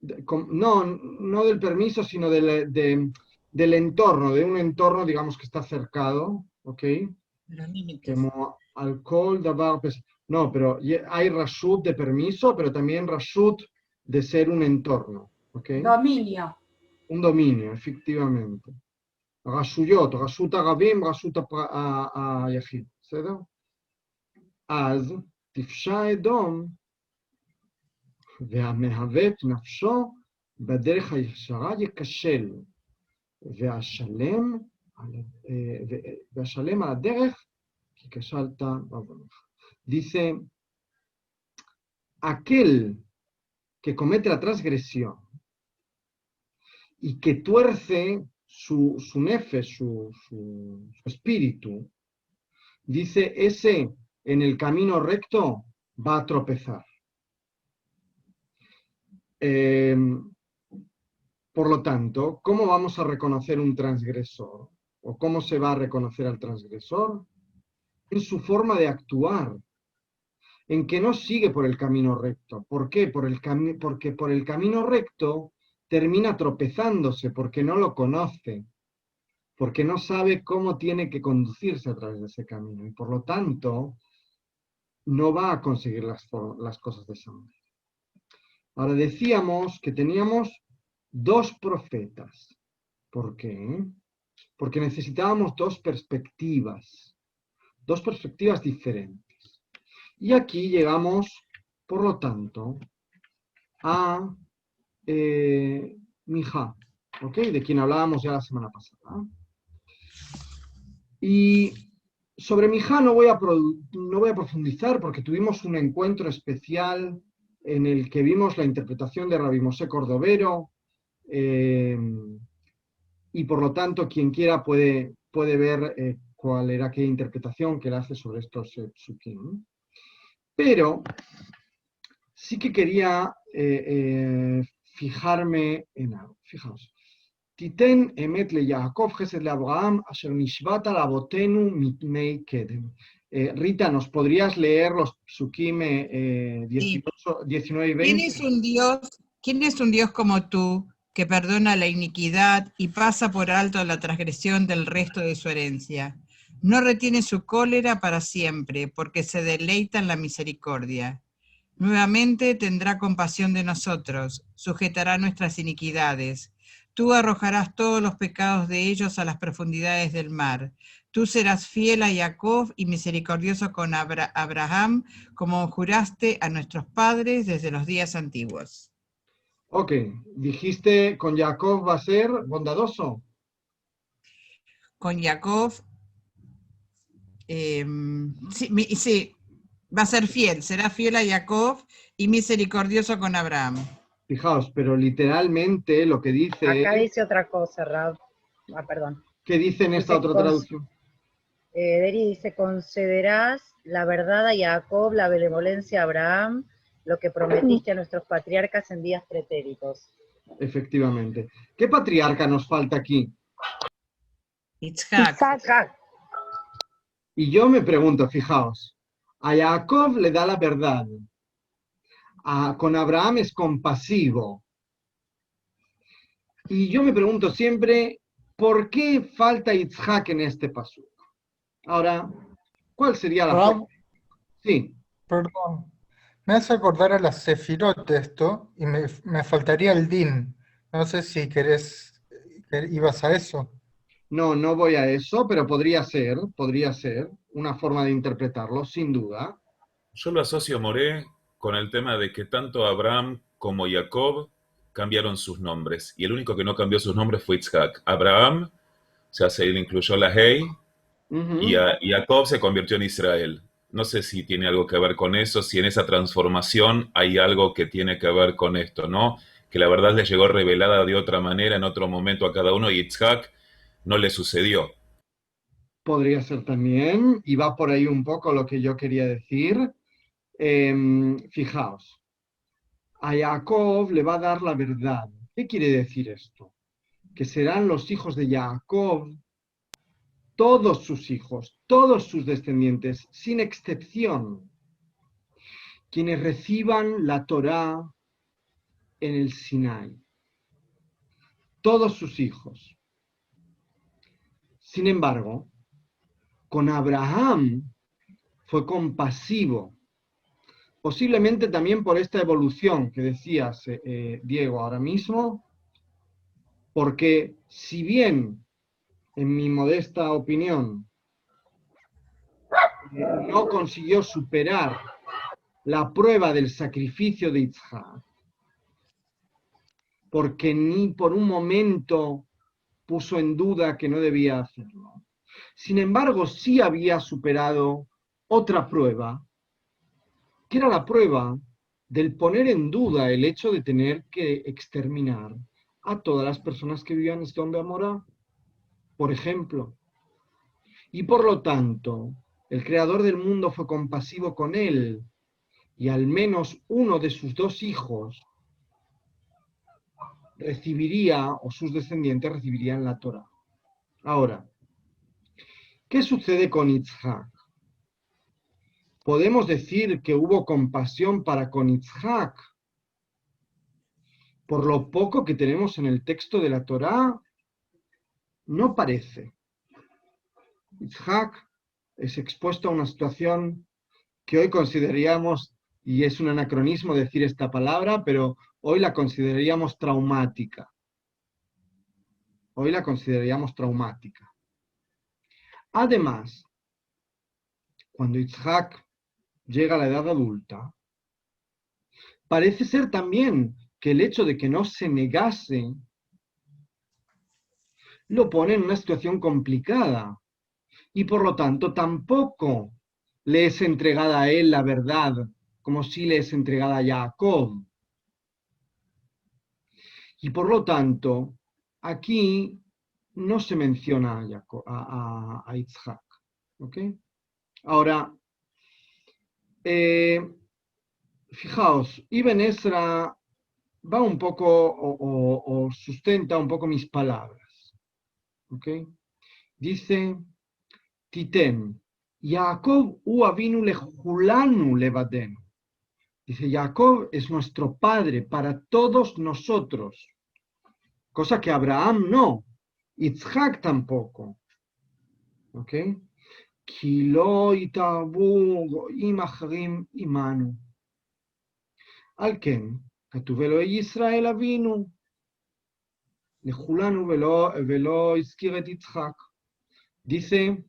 no del permiso, sino del entorno, de un entorno, digamos, que está cercado, ¿ok? Como alcohol, davar, no, pero hay rashut de permiso, pero también rashut de ser un entorno, ¿ok? Dominio. Un dominio, efectivamente. רשויות, רשות ערבים, רשות היחיד, בסדר? אז תפשע אדום, והמהווה את נפשו בדרך הישרה ייכשל, והשלם על הדרך כי כשלת בעוונך. Dice, aquel que comete la transgresión y que tuerce su nefe, su espíritu, dice, ese en el camino recto va a tropezar. Por lo tanto, ¿cómo vamos a reconocer un transgresor? ¿O cómo se va a reconocer al transgresor? En su forma de actuar, en que no sigue por el camino recto. ¿Por qué? Porque por el camino recto termina tropezándose, porque no lo conoce, porque no sabe cómo tiene que conducirse a través de ese camino, y por lo tanto no va a conseguir las cosas de esa manera. Ahora decíamos que teníamos 2 profetas. ¿Por qué? Porque necesitábamos 2 perspectivas diferentes. Y aquí llegamos, por lo tanto, a Mija, ¿ok? De quien hablábamos ya la semana pasada. Y sobre Mija no voy a profundizar porque tuvimos un encuentro especial en el que vimos la interpretación de Rabbi Moshe Cordovero, y por lo tanto quien quiera puede ver cuál era aquella interpretación que él hace sobre estos psukim. Pero sí que quería fijarme en algo. Fijaos. Titen emet le Yaakov, gesed le Abraham, asher nishvat al avotenu mitmei kedem. Rita, ¿nos podrías leer los psukim 19 y 20? ¿Quién es un Dios como tú, que perdona la iniquidad y pasa por alto la transgresión del resto de su herencia? No retiene su cólera para siempre, porque se deleita en la misericordia. Nuevamente tendrá compasión de nosotros, sujetará nuestras iniquidades. Tú arrojarás todos los pecados de ellos a las profundidades del mar. Tú serás fiel a Jacob y misericordioso con Abraham, como juraste a nuestros padres desde los días antiguos. Ok, dijiste con Jacob va a ser bondadoso. Con Jacob, sí, va a ser fiel, será fiel a Jacob y misericordioso con Abraham. Fijaos, pero literalmente lo que dice... Acá dice otra cosa, Rab. Perdón. ¿Qué dice en esta otra traducción? Deri dice, concederás la verdad a Jacob, la benevolencia a Abraham, lo que prometiste a nuestros patriarcas en días pretéritos. Efectivamente. ¿Qué patriarca nos falta aquí? Itzhak. Y yo me pregunto, fijaos, a Jacob le da la verdad, con Abraham es compasivo. Y yo me pregunto siempre, ¿por qué falta Itzhak en este pasuk? Ahora, ¿cuál sería la forma? Sí. Perdón, me hace acordar a las Sefirot esto, y me faltaría el Din. No sé si ibas a eso. No, no voy a eso, pero podría ser una forma de interpretarlo, sin duda. Yo lo asocio, Moré, con el tema de que tanto Abraham como Jacob cambiaron sus nombres. Y el único que no cambió sus nombres fue Yitzhak. Abraham, se le incluyó la Hey, y Ujú. Jacob se convirtió en Israel. No sé si tiene algo que ver con eso, si en esa transformación hay algo que tiene que ver con esto, ¿no? Que la verdad le llegó revelada de otra manera en otro momento a cada uno y Yitzhak no le sucedió. Podría ser también, y va por ahí un poco lo que yo quería decir. Fijaos, a Jacob le va a dar la verdad. ¿Qué quiere decir esto? Que serán los hijos de Jacob, todos sus hijos, todos sus descendientes, sin excepción, quienes reciban la Torá en el Sinai. Todos sus hijos. Sin embargo, con Abraham fue compasivo, posiblemente también por esta evolución que decías, Diego, ahora mismo, porque si bien, en mi modesta opinión, no consiguió superar la prueba del sacrificio de Isaac, porque ni por un momento puso en duda que no debía hacerlo. Sin embargo, sí había superado otra prueba, que era la prueba del poner en duda el hecho de tener que exterminar a todas las personas que vivían en Sodoma y Gomorra, por ejemplo. Y por lo tanto, el creador del mundo fue compasivo con él, y al menos uno de sus dos hijos recibiría, o sus descendientes recibirían la Torá. Ahora, ¿qué sucede con Yitzhak? ¿Podemos decir que hubo compasión para con Yitzhak por lo poco que tenemos en el texto de la Torá? No parece. Yitzhak es expuesto a una situación que hoy consideraríamos, y es un anacronismo decir esta palabra, pero hoy la consideraríamos traumática. Hoy la consideraríamos traumática. Además, cuando Yitzhak llega a la edad adulta, parece ser también que el hecho de que no se negase lo pone en una situación complicada y por lo tanto tampoco le es entregada a él la verdad como si le es entregada a Jacob. Y por lo tanto, aquí no se menciona a Yitzhak. ¿Ok? Ahora, fijaos, Ibn Ezra va un poco o sustenta un poco mis palabras. ¿Ok? Dice, Titem, Jacob u avinu lejulanu levadenu. Dice, Jacob es nuestro padre para todos nosotros. Cosa que Abraham no. Yitzhak tampoco. ¿Ok? Ki lo yitavu goim achrim imanu. Al ken, כתוב אלוהי ישראל אבינו, לכולנו ולא הזכיר את יצחק. Dice,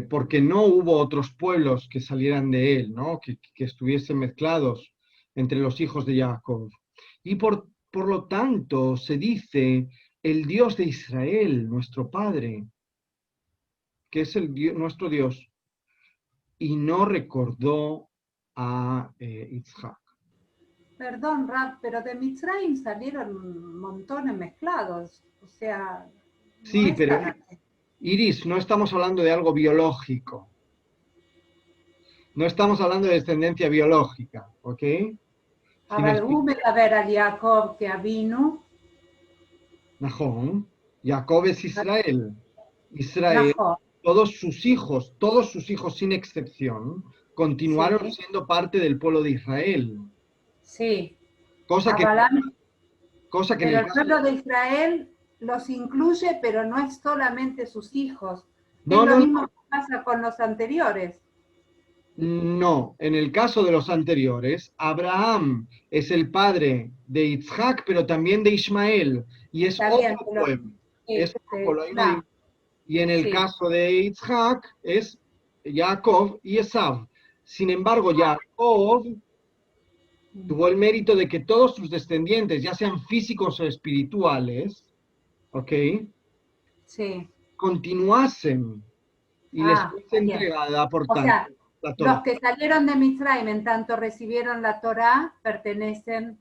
porque no hubo otros pueblos que salieran de él, ¿no? que estuviesen mezclados entre los hijos de Jacob. Y por lo tanto se dice el Dios de Israel, nuestro Padre, que es nuestro Dios, y no recordó a Yitzhak. Perdón, Rab, pero de Mitzrayim salieron montones mezclados. O sea, no Sí, es pero tan así. Iris, no estamos hablando de algo biológico. No estamos hablando de descendencia biológica, ¿ok? Si me אבל הוא מדבר על יעקב כאבינו, Nahón, Jacob es Israel. Israel, נכון, todos sus hijos sin excepción, continuaron Sí. siendo parte del pueblo de Israel. sí. Cosa que, אבל cosa que en pero el el caso... pueblo de Israel los incluye, pero no es solamente sus hijos. No, es lo no, mismo que pasa con los anteriores. no, en el caso de los anteriores, Abraham es el padre de Yitzhak, pero también de Ismael, y es Está bien, otro pero pueblo. es otro polo. claro, Y en el sí. caso de Yitzhak es Jacob y Esav. Sin embargo, Jacob tuvo el mérito de que todos sus descendientes, ya sean físicos o espirituales, ¿ok?, Sí. continuasen y les fuese Bien. entregada, por O sea, tanto, la los Torah. que salieron de Mitzrayim, en tanto recibieron la Torá, pertenecen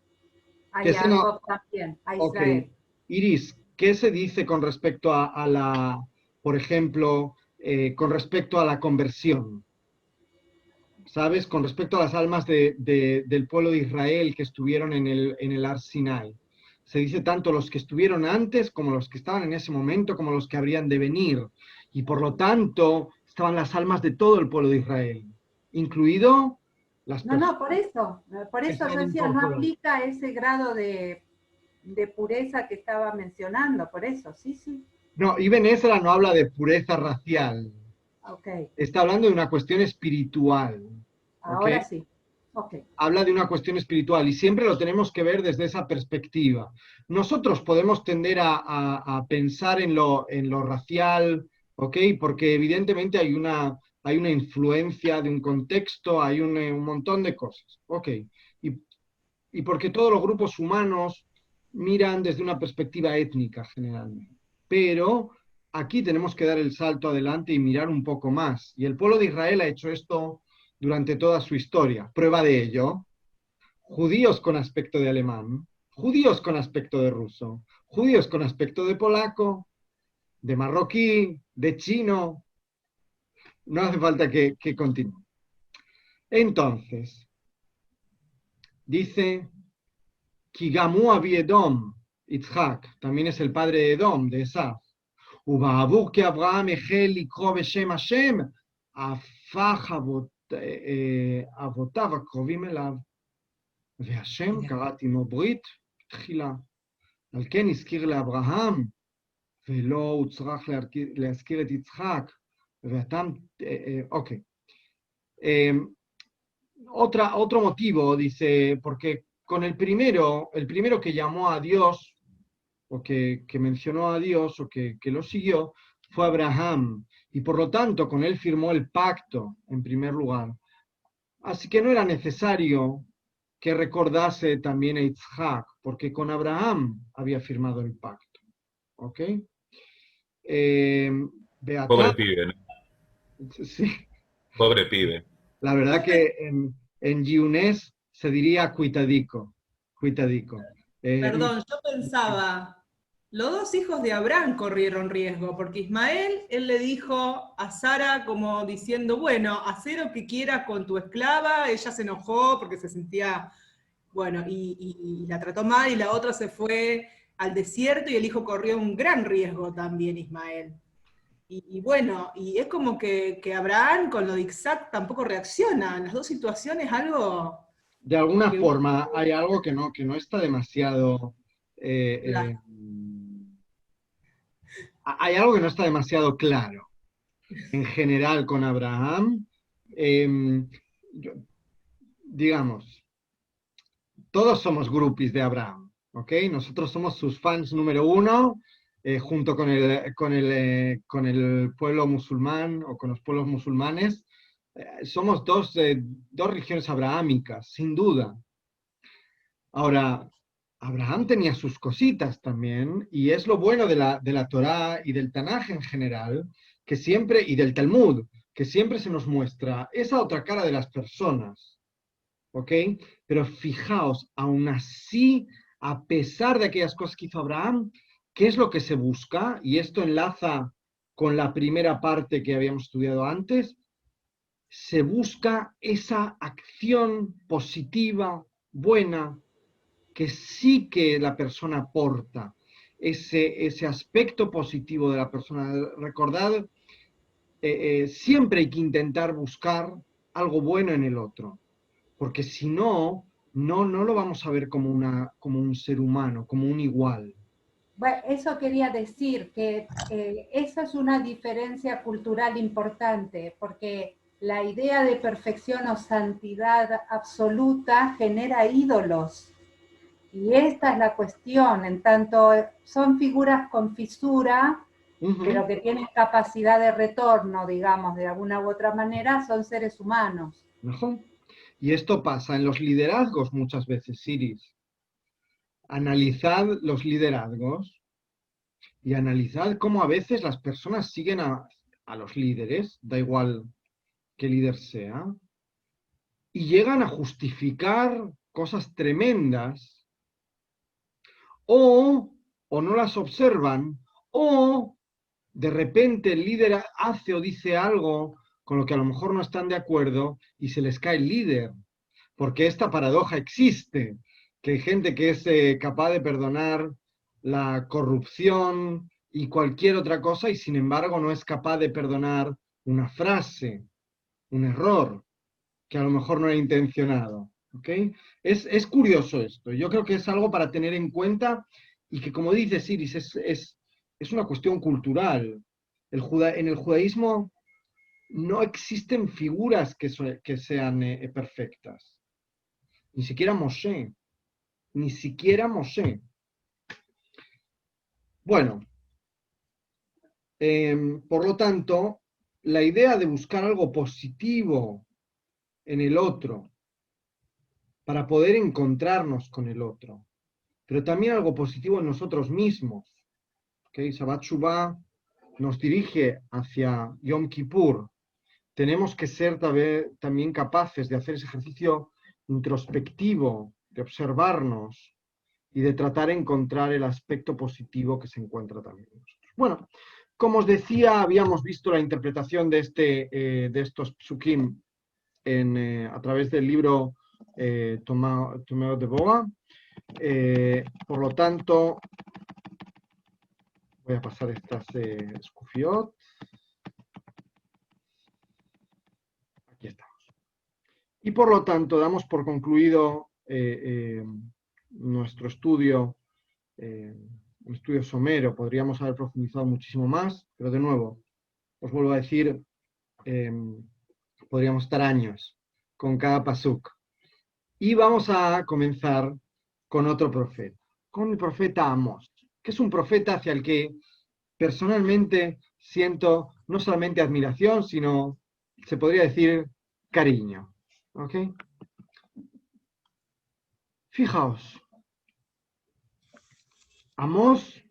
a Que se no- Jacob también, a Ok. Israel. Iris, ¿qué se dice con respecto a la, por ejemplo, con respecto a la conversión? ¿Sabes? Con respecto a las almas del pueblo de Israel que estuvieron en el Ar Sinai. Se dice tanto los que estuvieron antes como los que estaban en ese momento, como los que habrían de venir. Y por lo tanto, estaban las almas de todo el pueblo de Israel, incluido las No, personas por eso que yo estaban decía, no incorporadas. aplica ese grado de pureza que estaba mencionando, por eso, sí. No, Ibn Ezra no habla de pureza racial. Ok, Está hablando de una cuestión espiritual. ¿Ok? ahora sí. Ok, Habla de una cuestión espiritual y siempre lo tenemos que ver desde esa perspectiva. Nosotros podemos tender a pensar en lo racial, ¿ok? Porque evidentemente hay una influencia de un contexto, hay un montón de cosas, ¿ok? Y porque todos los grupos humanos miran desde una perspectiva étnica generalmente. Pero aquí tenemos que dar el salto adelante y mirar un poco más. Y el pueblo de Israel ha hecho esto durante toda su historia. Prueba de ello, judíos con aspecto de alemán, judíos con aspecto de ruso, judíos con aspecto de polaco, de marroquí, de chino. No hace falta que continúe. Entonces, dice, Kigamu Abiedom, Yitzhak, también es el padre de Edom, de Esav. ובעבור כי אברהם החל לקרוא בשם השם, הפך אבותיו הקרובים אליו. והשם קראת עמו ברית תחילה. על כן הזכיר לאברהם, ולא הוא צריך להזכיר את יצחק. ואתם, אוקיי. Otro motivo, dice, porque con el primero que llamó a Dios, o que mencionó a Dios, o que lo siguió, fue Abraham, y por lo tanto con él firmó el pacto, en primer lugar. Así que no era necesario que recordase también a Yitzhak, porque con Abraham había firmado el pacto. ¿Ok? Pobre pibe, ¿no? Sí. Pobre pibe. La verdad que en Giunés se diría cuitadico. Perdón, yo pensaba, los dos hijos de Abraham corrieron riesgo, porque Ismael, él le dijo a Sara como diciendo, bueno, haz lo que quieras con tu esclava, ella se enojó porque se sentía, bueno, y la trató mal, y la otra se fue al desierto, y el hijo corrió un gran riesgo también, Ismael. Y bueno, y es como que Abraham con lo de Isaac tampoco reacciona, en las dos situaciones algo... De alguna forma hay algo que no está demasiado... hay algo que no está demasiado claro. En general con Abraham, digamos, todos somos groupies de Abraham, ¿ok? Nosotros somos sus fans número uno, junto con el pueblo musulmán o con los pueblos musulmanes. Somos dos religiones abrahámicas, sin duda. Ahora, Abraham tenía sus cositas también, y es lo bueno de la Torá y del Tanaj en general, que siempre, y del Talmud, que siempre se nos muestra esa otra cara de las personas, ¿ok? Pero fijaos, aún así, a pesar de aquellas cosas que hizo Abraham, ¿qué es lo que se busca? Y esto enlaza con la primera parte que habíamos estudiado antes. Se busca esa acción positiva, buena, que sí que la persona aporta, ese aspecto positivo de la persona. Recordad, siempre hay que intentar buscar algo bueno en el otro, porque si no lo vamos a ver como un ser humano, como un igual. Bueno, eso quería decir, que esa es una diferencia cultural importante, porque la idea de perfección o santidad absoluta genera ídolos. Y esta es la cuestión, en tanto son figuras con fisura, pero que tienen capacidad de retorno, digamos, de alguna u otra manera, son seres humanos. Mejor. Y esto pasa en los liderazgos muchas veces, Siris. Analizad los liderazgos y analizad cómo a veces las personas siguen a los líderes, da igual qué líder sea, y llegan a justificar cosas tremendas, o no las observan, o de repente el líder hace o dice algo con lo que a lo mejor no están de acuerdo y se les cae el líder, porque esta paradoja existe, que hay gente que es capaz de perdonar la corrupción y cualquier otra cosa y sin embargo no es capaz de perdonar una frase, un error, que a lo mejor no era intencionado. ¿Okay? Es curioso esto. Yo creo que es algo para tener en cuenta y que, como dice Siris, es una cuestión cultural. En el judaísmo no existen figuras que sean perfectas. Ni siquiera Moshe. Ni siquiera Moshe. Bueno, por lo tanto, la idea de buscar algo positivo en el otro para poder encontrarnos con el otro, pero también algo positivo en nosotros mismos. ¿Okay? Shabbat Shuvah nos dirige hacia Yom Kippur. Tenemos que ser también capaces de hacer ese ejercicio introspectivo, de observarnos y de tratar de encontrar el aspecto positivo que se encuentra también en nosotros. Bueno, como os decía, habíamos visto la interpretación de estos psukim a través del libro Tomeo de Boa. Por lo tanto, voy a pasar estas escufiot. Aquí estamos. Y por lo tanto, damos por concluido nuestro estudio, un estudio somero. Podríamos haber profundizado muchísimo más, pero de nuevo, os vuelvo a decir, podríamos estar años con cada pasuk. Y vamos a comenzar con otro profeta, con el profeta Amós, que es un profeta hacia el que personalmente siento no solamente admiración, sino, se podría decir, cariño. ¿Ok? Fijaos, Amós,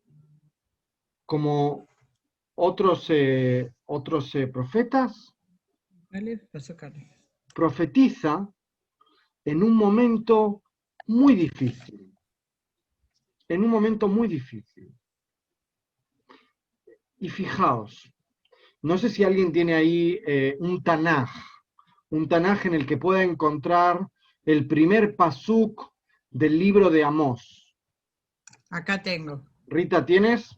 como otros profetas, profetiza en un momento muy difícil. En un momento muy difícil. Y fijaos, no sé si alguien tiene ahí un Tanaj en el que pueda encontrar el primer pasuk del libro de Amós. Acá tengo. Rita, ¿tienes?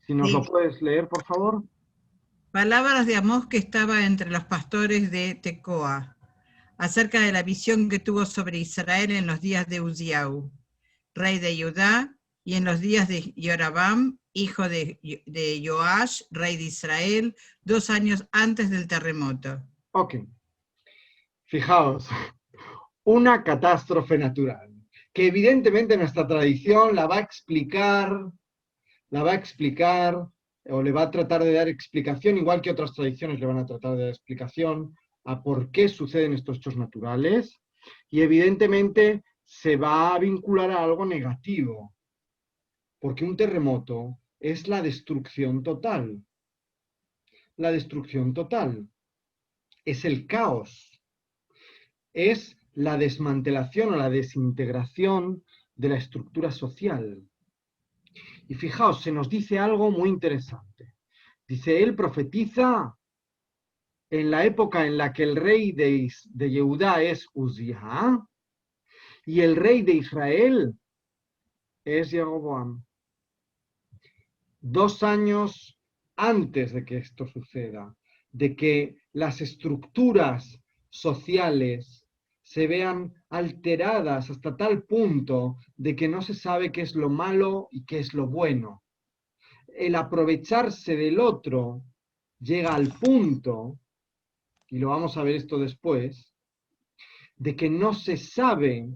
Si nos Sí. lo puedes leer, por favor. Palabras de Amós que estaba entre los pastores de Tecoa, acerca de la visión que tuvo sobre Israel en los días de Uziau, rey de Judá, y en los días de Jorabam, hijo de Joash, rey de Israel, 2 años antes del terremoto. Ok. Fijaos, una catástrofe natural, que evidentemente nuestra tradición la va a explicar, o le va a tratar de dar explicación, igual que otras tradiciones le van a tratar de dar explicación a por qué suceden estos hechos naturales, y evidentemente se va a vincular a algo negativo, porque un terremoto es la destrucción total. La destrucción total es el caos, es la desmantelación o la desintegración de la estructura social. Y fijaos, se nos dice algo muy interesante. Dice, él profetiza en la época en la que el rey de Yehudá es Uzziah y el rey de Israel es Jeroboam. 2 años antes de que esto suceda, de que las estructuras sociales se vean alteradas hasta tal punto de que no se sabe qué es lo malo y qué es lo bueno. El aprovecharse del otro llega al punto, y lo vamos a ver esto después, de que no se sabe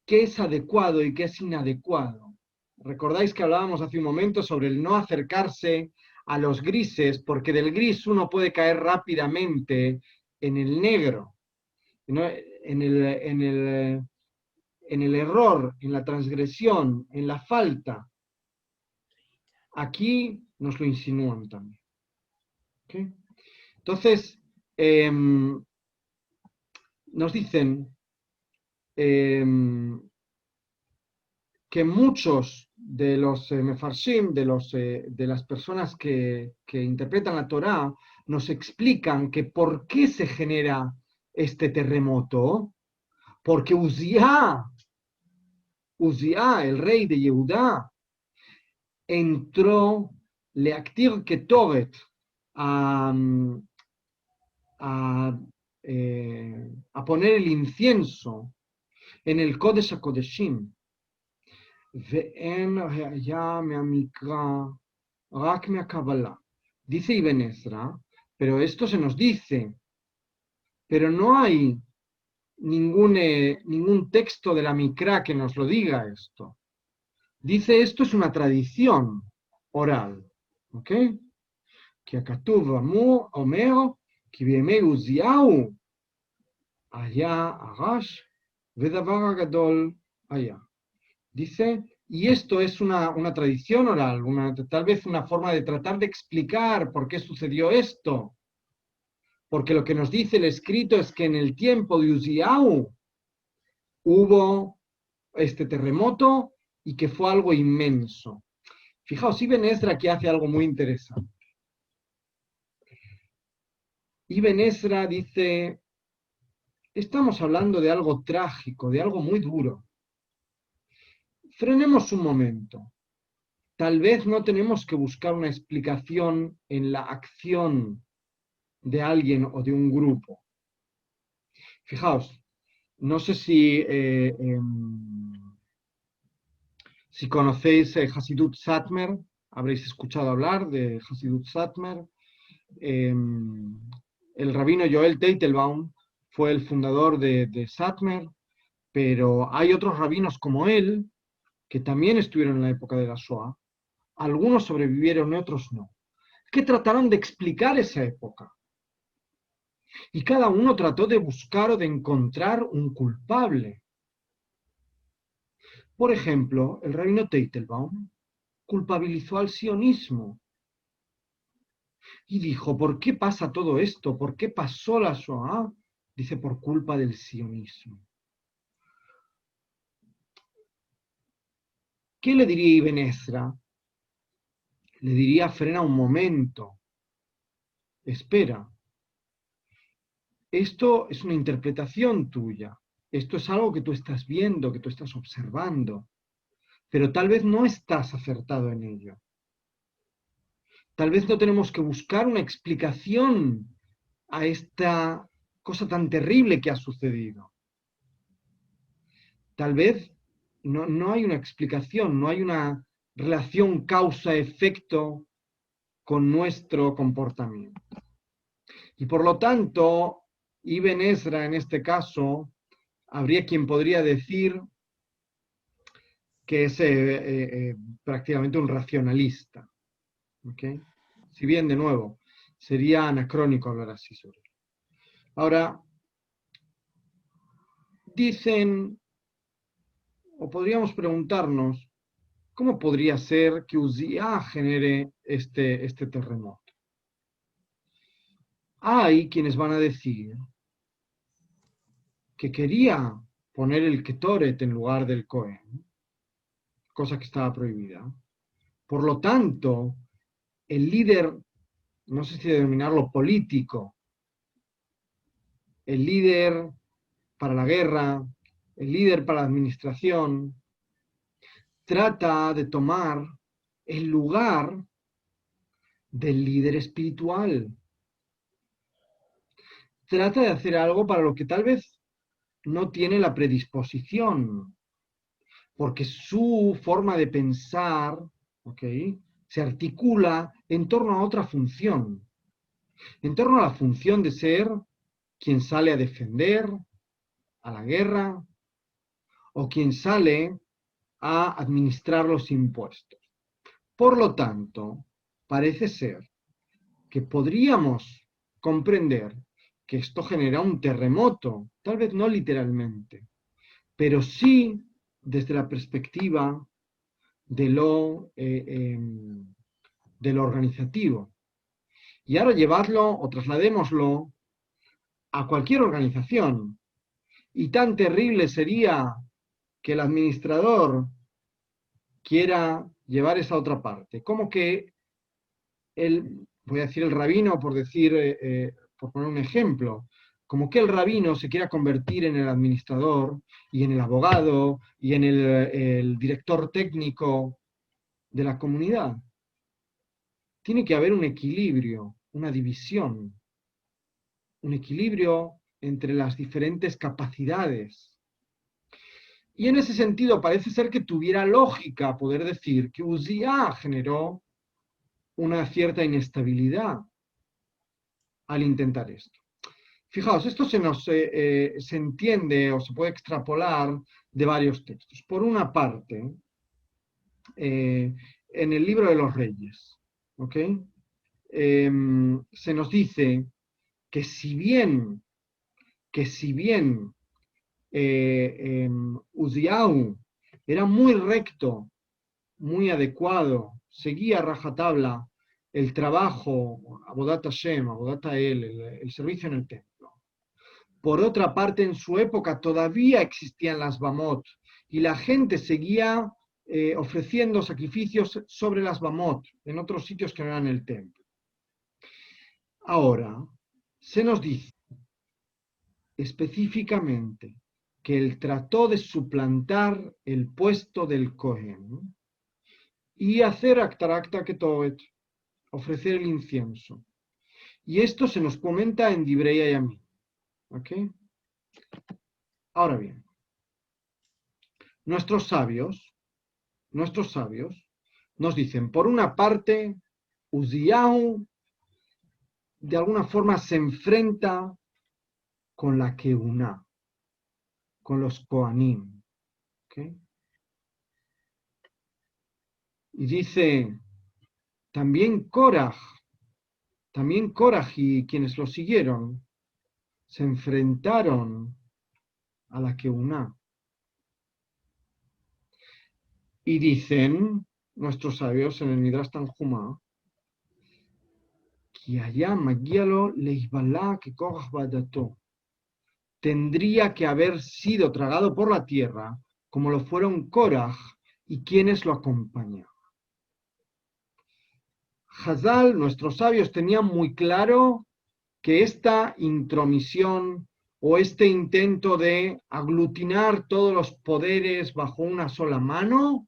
qué es adecuado y qué es inadecuado. Recordáis que hablábamos hace un momento sobre el no acercarse a los grises, porque del gris uno puede caer rápidamente en el negro, ¿no? en el error, en la transgresión, en la falta. Aquí nos lo insinúan también. ¿Okay? Entonces, nos dicen que muchos de los mefarshim, de las personas que interpretan la Torá, nos explican que por qué se genera este terremoto, porque Uzziah, el rey de Yehudá, entró leaktir ketoret, a poner el incienso en el Kodesh HaKodeshim. Dice Ibn Ezra, pero esto se nos dice, pero no hay ningún texto de la Mikra que nos lo diga esto. Dice, esto es una tradición oral. ¿Ok? Que הכתוב אומר, כי בימי עוזיהו היה הרש ודבר הגדול היה. Dice, y esto es una tradición oral, tal vez una forma de tratar de explicar por qué sucedió esto. Porque lo que nos dice el escrito es que en el tiempo de Uziyahu hubo este terremoto y que fue algo inmenso. Fijaos, Ibn Ezra aquí hace algo muy interesante. Ibn Ezra dice, estamos hablando de algo trágico, de algo muy duro. Frenemos un momento. Tal vez no tenemos que buscar una explicación en la acción de alguien o de un grupo. Fijaos, no sé si conocéis Hasidut Satmer, habréis escuchado hablar de Hasidut Satmer. El rabino Joel Teitelbaum fue el fundador de Satmer, pero hay otros rabinos como él que también estuvieron en la época de la Shoah. Algunos sobrevivieron y otros no, que trataron de explicar esa época. Y cada uno trató de buscar o de encontrar un culpable. Por ejemplo, el rabino Teitelbaum culpabilizó al sionismo y dijo, ¿por qué pasa todo esto? ¿Por qué pasó la Shoah? Dice, por culpa del sionismo. ¿Qué le diría Ibn Ezra? Le diría, frena un momento, espera. Esto es una interpretación tuya. Esto es algo que tú estás viendo, que tú estás observando. Pero tal vez no estás acertado en ello. Tal vez no tenemos que buscar una explicación a esta cosa tan terrible que ha sucedido. Tal vez no hay una explicación, no hay una relación causa-efecto con nuestro comportamiento. Y por lo tanto, Ibn Ezra en este caso, habría quien podría decir que es prácticamente un racionalista. ¿Okay? Si bien, de nuevo, sería anacrónico hablar así sobre él. Ahora, dicen, o podríamos preguntarnos, ¿cómo podría ser que Uzziah genere este terremoto? Hay quienes van a decir que quería poner el Ketoret en lugar del Cohen, cosa que estaba prohibida. Por lo tanto, el líder, no sé si denominarlo político, el líder para la guerra, el líder para la administración, trata de tomar el lugar del líder espiritual. Trata de hacer algo para lo que tal vez no tiene la predisposición, porque su forma de pensar, ¿okay?, se articula en torno a otra función, en torno a la función de ser quien sale a defender, a la guerra, o quien sale a administrar los impuestos. Por lo tanto, parece ser que podríamos comprender que esto genera un terremoto, tal vez no literalmente, pero sí desde la perspectiva de lo organizativo. Y ahora llevadlo o trasladémoslo a cualquier organización. Y tan terrible sería que el administrador quiera llevar esa otra parte. Como que voy a decir el rabino por poner un ejemplo, como que el rabino se quiera convertir en el administrador y en el abogado y en el director técnico de la comunidad. Tiene que haber un equilibrio, una división, un equilibrio entre las diferentes capacidades. Y en ese sentido parece ser que tuviera lógica poder decir que Uzziah generó una cierta inestabilidad al intentar esto. Fijaos, esto se entiende o se puede extrapolar de varios textos. Por una parte, en el libro de los Reyes, ¿ok? Se nos dice que si bien Uzziahu era muy recto, muy adecuado, seguía a rajatabla el trabajo, Avodat Hashem, Avodat Ha'el, el servicio en el templo. Por otra parte, en su época todavía existían las Bamot y la gente seguía ofreciendo sacrificios sobre las Bamot en otros sitios que no eran el templo. Ahora, se nos dice específicamente que él trató de suplantar el puesto del Cohen y hacer actarakta ketoet, ofrecer el incienso. Y esto se nos comenta en Divrei Hayamim. ¿Ok? Ahora bien, nuestros sabios nos dicen, por una parte, Uzziahu de alguna forma se enfrenta con la Keuná, con los Kohanim. ¿Okay? Y dice, también Koraj y quienes lo siguieron se enfrentaron a la Keuná. Y dicen nuestros sabios en el Midrash Tanjumá, que allá Magialo Leisbalá que Koraj Badato tendría que haber sido tragado por la tierra, como lo fueron Koraj y quienes lo acompañaban. Hazal, nuestros sabios, tenían muy claro que esta intromisión o este intento de aglutinar todos los poderes bajo una sola mano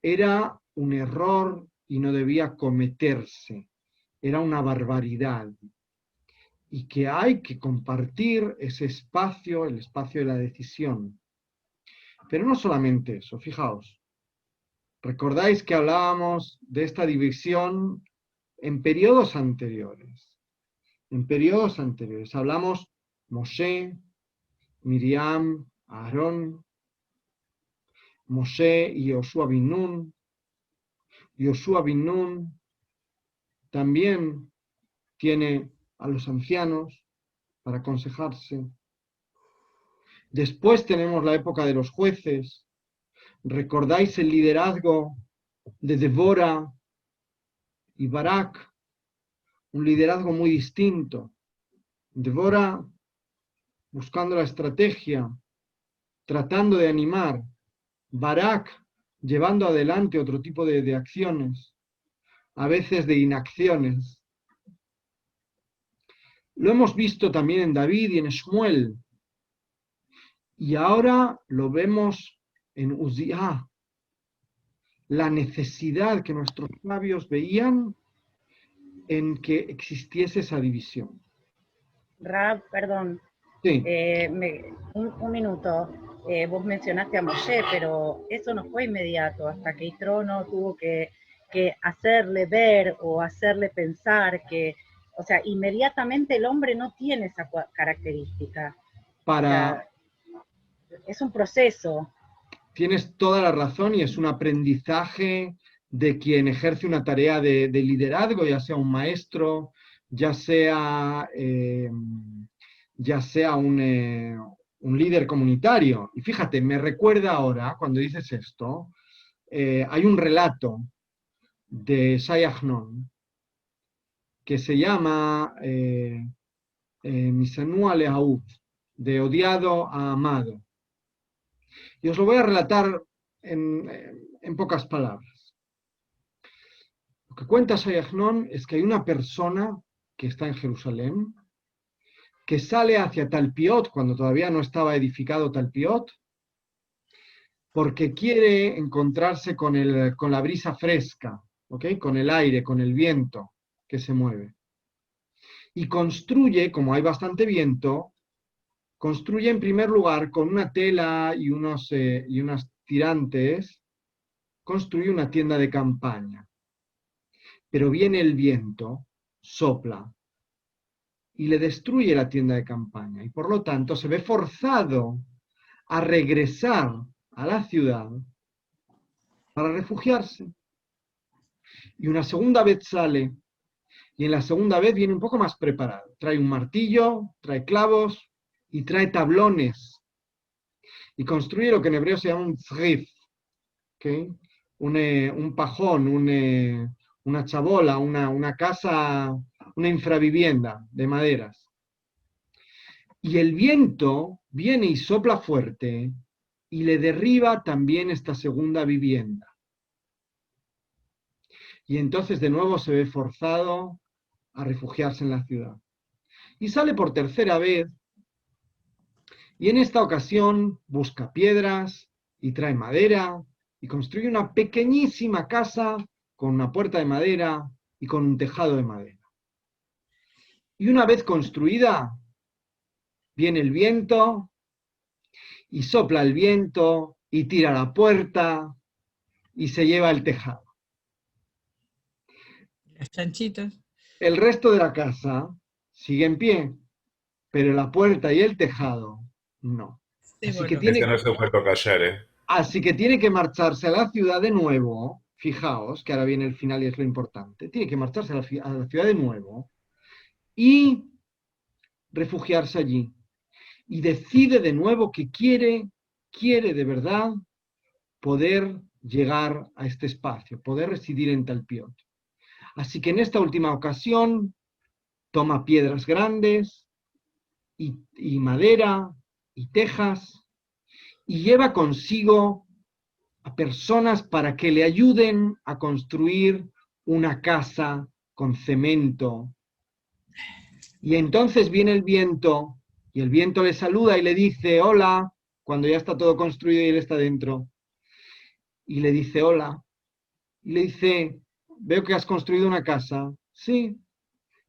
era un error y no debía cometerse, era una barbaridad. Y que hay que compartir ese espacio, el espacio de la decisión. Pero no solamente eso, fijaos. ¿Recordáis que hablábamos de esta división en periodos anteriores? En periodos anteriores hablamos Moshe, Miriam, Aarón, Moshe y Yoshua bin Nun. Yoshua bin Nun también tiene a los ancianos para aconsejarse. Después tenemos la época de los jueces. ¿Recordáis el liderazgo de Débora y Barak? Un liderazgo muy distinto. Débora buscando la estrategia, tratando de animar. Barak llevando adelante otro tipo de acciones, a veces de inacciones. Lo hemos visto también en David y en Shmuel. Y ahora lo vemos en Uzziah. La necesidad que nuestros sabios veían en que existiese esa división. Rab, perdón. Sí. Un minuto. Vos mencionaste a Moshe, pero eso no fue inmediato, hasta que Yitro no tuvo que hacerle ver o hacerle pensar que, o sea, inmediatamente el hombre no tiene esa característica. es un proceso. Tienes toda la razón y es un aprendizaje de quien ejerce una tarea de liderazgo, ya sea un maestro, ya sea un líder comunitario. Y fíjate, me recuerda ahora, cuando dices esto, hay un relato de Shai Agnon que se llama Misanú Alehaut, de odiado a amado. Y os lo voy a relatar en pocas palabras. Lo que cuenta Shai Agnon es que hay una persona que está en Jerusalén, que sale hacia Talpiot, cuando todavía no estaba edificado Talpiot, porque quiere encontrarse con la brisa fresca, ¿okay? Con el aire, con el viento que se mueve. Y construye, como hay bastante viento, construye en primer lugar con una tela y unas tirantes, construye una tienda de campaña. Pero viene el viento, sopla, y le destruye la tienda de campaña. Y por lo tanto se ve forzado a regresar a la ciudad para refugiarse. Y una segunda vez sale, y en la segunda vez viene un poco más preparado. Trae un martillo, trae clavos y trae tablones. Y construye lo que en hebreo se llama un tzrif, ¿okay? Un pajón, una chabola, una casa, una infravivienda de maderas. Y el viento viene y sopla fuerte y le derriba también esta segunda vivienda. Y entonces de nuevo se ve forzado a refugiarse en la ciudad. Y sale por tercera vez, y en esta ocasión busca piedras y trae madera y construye una pequeñísima casa con una puerta de madera y con un tejado de madera. Y una vez construida, viene el viento y sopla el viento y tira la puerta y se lleva el tejado. Los chanchitos. El resto de la casa sigue en pie, pero la puerta y el tejado no. Así que Ese no es sujeto cayer, ¿eh? Así que tiene que marcharse a la ciudad de nuevo. Fijaos, que ahora viene el final y es lo importante. Tiene que marcharse a la ciudad de nuevo y refugiarse allí. Y decide de nuevo que quiere de verdad poder llegar a este espacio, poder residir en Talpiot. Así que en esta última ocasión toma piedras grandes y madera y tejas y lleva consigo a personas para que le ayuden a construir una casa con cemento. Y entonces viene el viento y el viento le saluda y le dice hola, cuando ya está todo construido y él está dentro. Y le dice hola. Y le dice, veo que has construido una casa. Sí.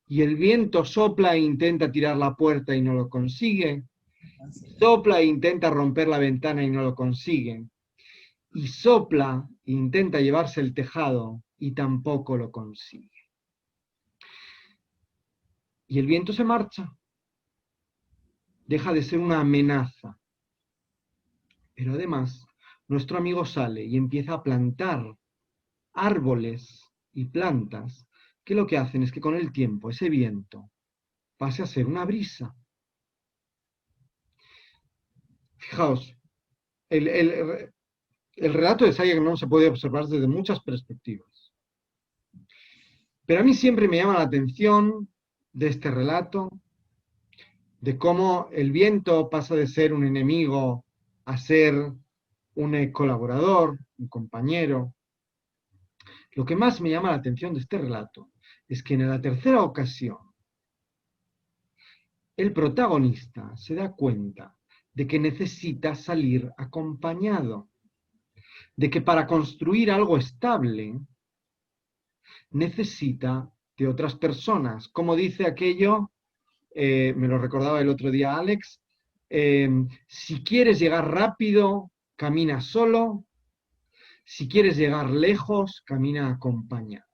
Y el viento sopla e intenta tirar la puerta y no lo consigue. Sopla e intenta romper la ventana y no lo consigue. Y sopla e intenta llevarse el tejado y tampoco lo consigue. Y el viento se marcha. Deja de ser una amenaza. Pero además, nuestro amigo sale y empieza a plantar árboles y plantas que lo que hacen es que con el tiempo ese viento pase a ser una brisa. Fijaos, el relato de Shai Agnon se puede observar desde muchas perspectivas. Pero a mí siempre me llama la atención de este relato, de cómo el viento pasa de ser un enemigo a ser un colaborador, un compañero. Lo que más me llama la atención de este relato es que en la tercera ocasión el protagonista se da cuenta de que necesita salir acompañado, de que para construir algo estable necesita de otras personas. Como dice aquello, me lo recordaba el otro día Alex, si quieres llegar rápido, camina solo, si quieres llegar lejos, camina acompañado.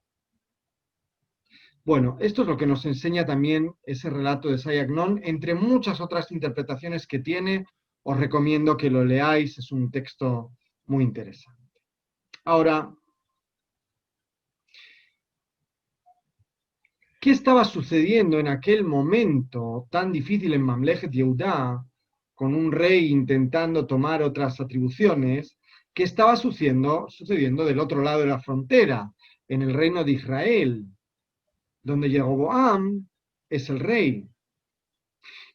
Bueno, esto es lo que nos enseña también ese relato de Shai Agnon, entre muchas otras interpretaciones que tiene os recomiendo que lo leáis, es un texto muy interesante. Ahora, ¿qué estaba sucediendo en aquel momento tan difícil en Mamlejet Yehudá, con un rey intentando tomar otras atribuciones? ¿Qué estaba sucediendo del otro lado de la frontera, en el reino de Israel, donde Jeroboam es el rey?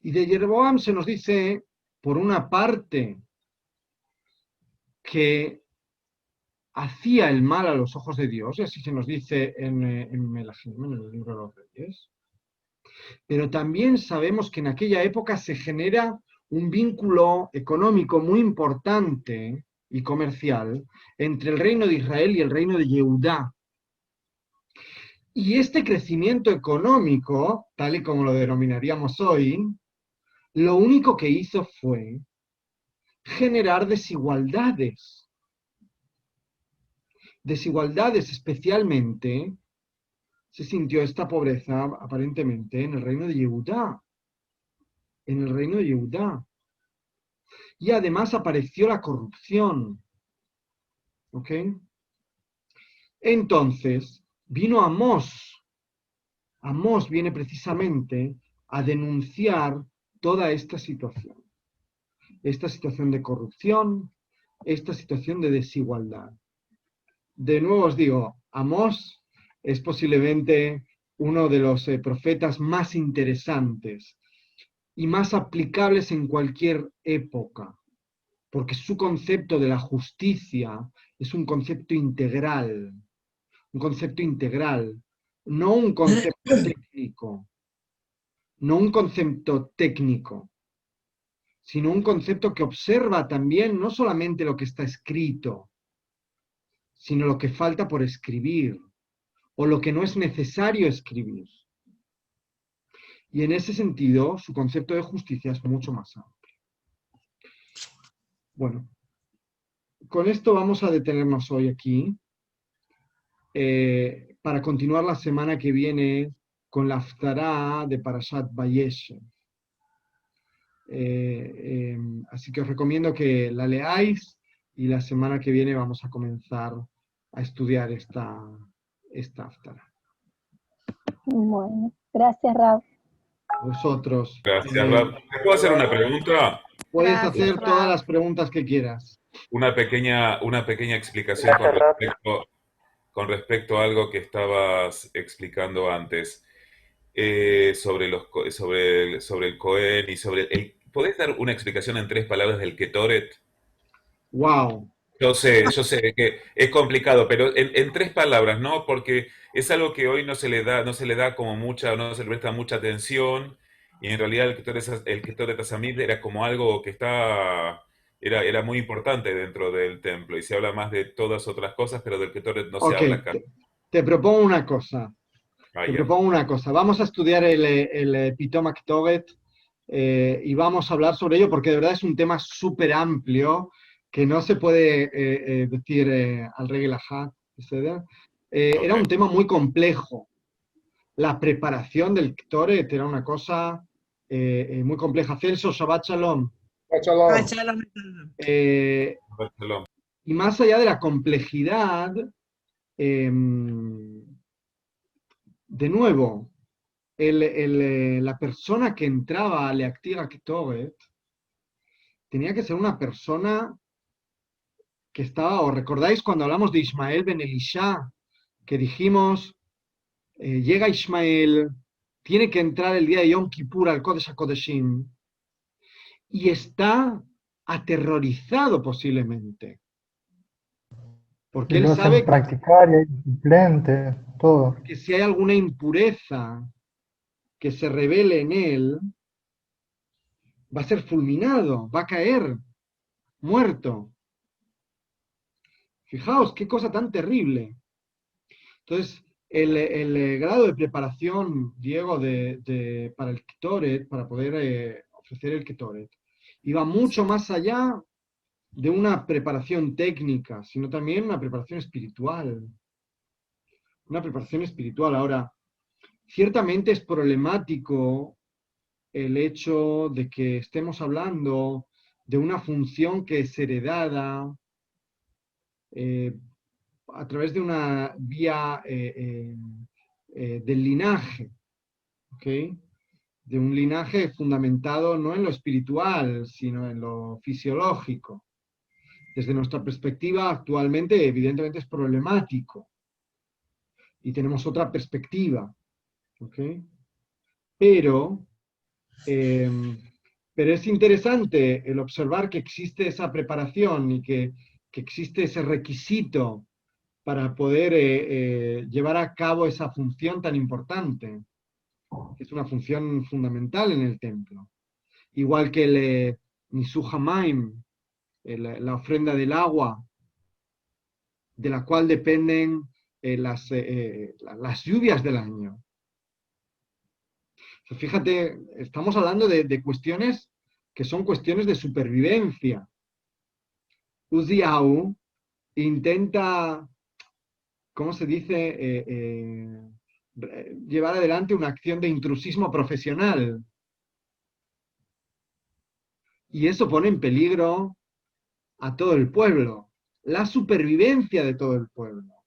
Y de Jeroboam se nos dice, por una parte, que hacía el mal a los ojos de Dios, y así se nos dice en Melahim, en el libro de los Reyes. Pero también sabemos que en aquella época se genera un vínculo económico muy importante y comercial entre el reino de Israel y el reino de Yehudá. Y este crecimiento económico, tal y como lo denominaríamos hoy, lo único que hizo fue generar desigualdades. Desigualdades especialmente se sintió esta pobreza aparentemente en el reino de Yehudá. En el reino de Yehudá. Y además apareció la corrupción. ¿Ok? Entonces, vino Amós. Amós viene precisamente a denunciar toda esta situación. Esta situación de corrupción, esta situación de desigualdad. De nuevo os digo, Amós es posiblemente uno de los profetas más interesantes y más aplicables en cualquier época, porque su concepto de la justicia es un concepto integral, no un concepto técnico, sino un concepto que observa también no solamente lo que está escrito, sino lo que falta por escribir, o lo que no es necesario escribir. Y en ese sentido, su concepto de justicia es mucho más amplio. Bueno, con esto vamos a detenernos hoy aquí, para continuar la semana que viene con la Haftará de Parashat Vayeshev. Así que os recomiendo que la leáis, y la semana que viene vamos a comenzar a estudiar esta Haftará. Bueno, gracias, Rab. Vosotros. Gracias, Rab. ¿Te puedo hacer una pregunta? Puedes Gracias, hacer Rab. todas las preguntas que quieras. Una pequeña explicación con respecto a algo que estabas explicando antes, sobre el Cohen y sobre el... ¿Podés dar una explicación en 3 palabras del Ketoret? Wow. Yo sé que es complicado, pero en 3 palabras, ¿no? Porque es algo que hoy no se le da como mucha, no se le presta mucha atención, y en realidad el Ketoret Hasamid era como algo que era muy importante dentro del templo, y se habla más de todas otras cosas, pero del Ketoret no se habla acá. Te propongo una cosa. Vaya. Vamos a estudiar el Pitom HaKetoret, y vamos a hablar sobre ello, porque de verdad es un tema súper amplio, que no se puede decir al regelajá, etc. Era un tema muy complejo. La preparación del Ketoret era una cosa muy compleja. Celso, Shabbat Shalom. Shalom. Y más allá de la complejidad, de nuevo, la persona que entraba a Leactira Ketoret tenía que ser una persona que estaba, ¿os recordáis cuando hablamos de Ismael ben Elisha? Que dijimos, llega Ismael, tiene que entrar el día de Yom Kippur al Kodesh HaKodeshim, y está aterrorizado posiblemente. Porque él sabe practicar, suplente, todo. que si hay alguna impureza que se revele en él, va a ser fulminado, va a caer muerto. Fijaos, qué cosa tan terrible. Entonces, el grado de preparación, Diego, para el Ketoret, para poder ofrecer el Ketoret, iba mucho más allá de una preparación técnica, sino también una preparación espiritual. Una preparación espiritual. Ahora, ciertamente es problemático el hecho de que estemos hablando de una función que es heredada a través de una vía del linaje, ¿ok? De un linaje fundamentado no en lo espiritual, sino en lo fisiológico. Desde nuestra perspectiva, actualmente, evidentemente es problemático. Y tenemos otra perspectiva, ¿ok? Pero es interesante el observar que existe esa preparación y que existe ese requisito para poder llevar a cabo esa función tan importante, que es una función fundamental en el templo. Igual que el Nisuch Hamayim, la ofrenda del agua, de la cual dependen las lluvias del año. O sea, fíjate, estamos hablando de cuestiones que son cuestiones de supervivencia. Uziyahu intenta, ¿cómo se dice?, llevar adelante una acción de intrusismo profesional. Y eso pone en peligro a todo el pueblo, la supervivencia de todo el pueblo.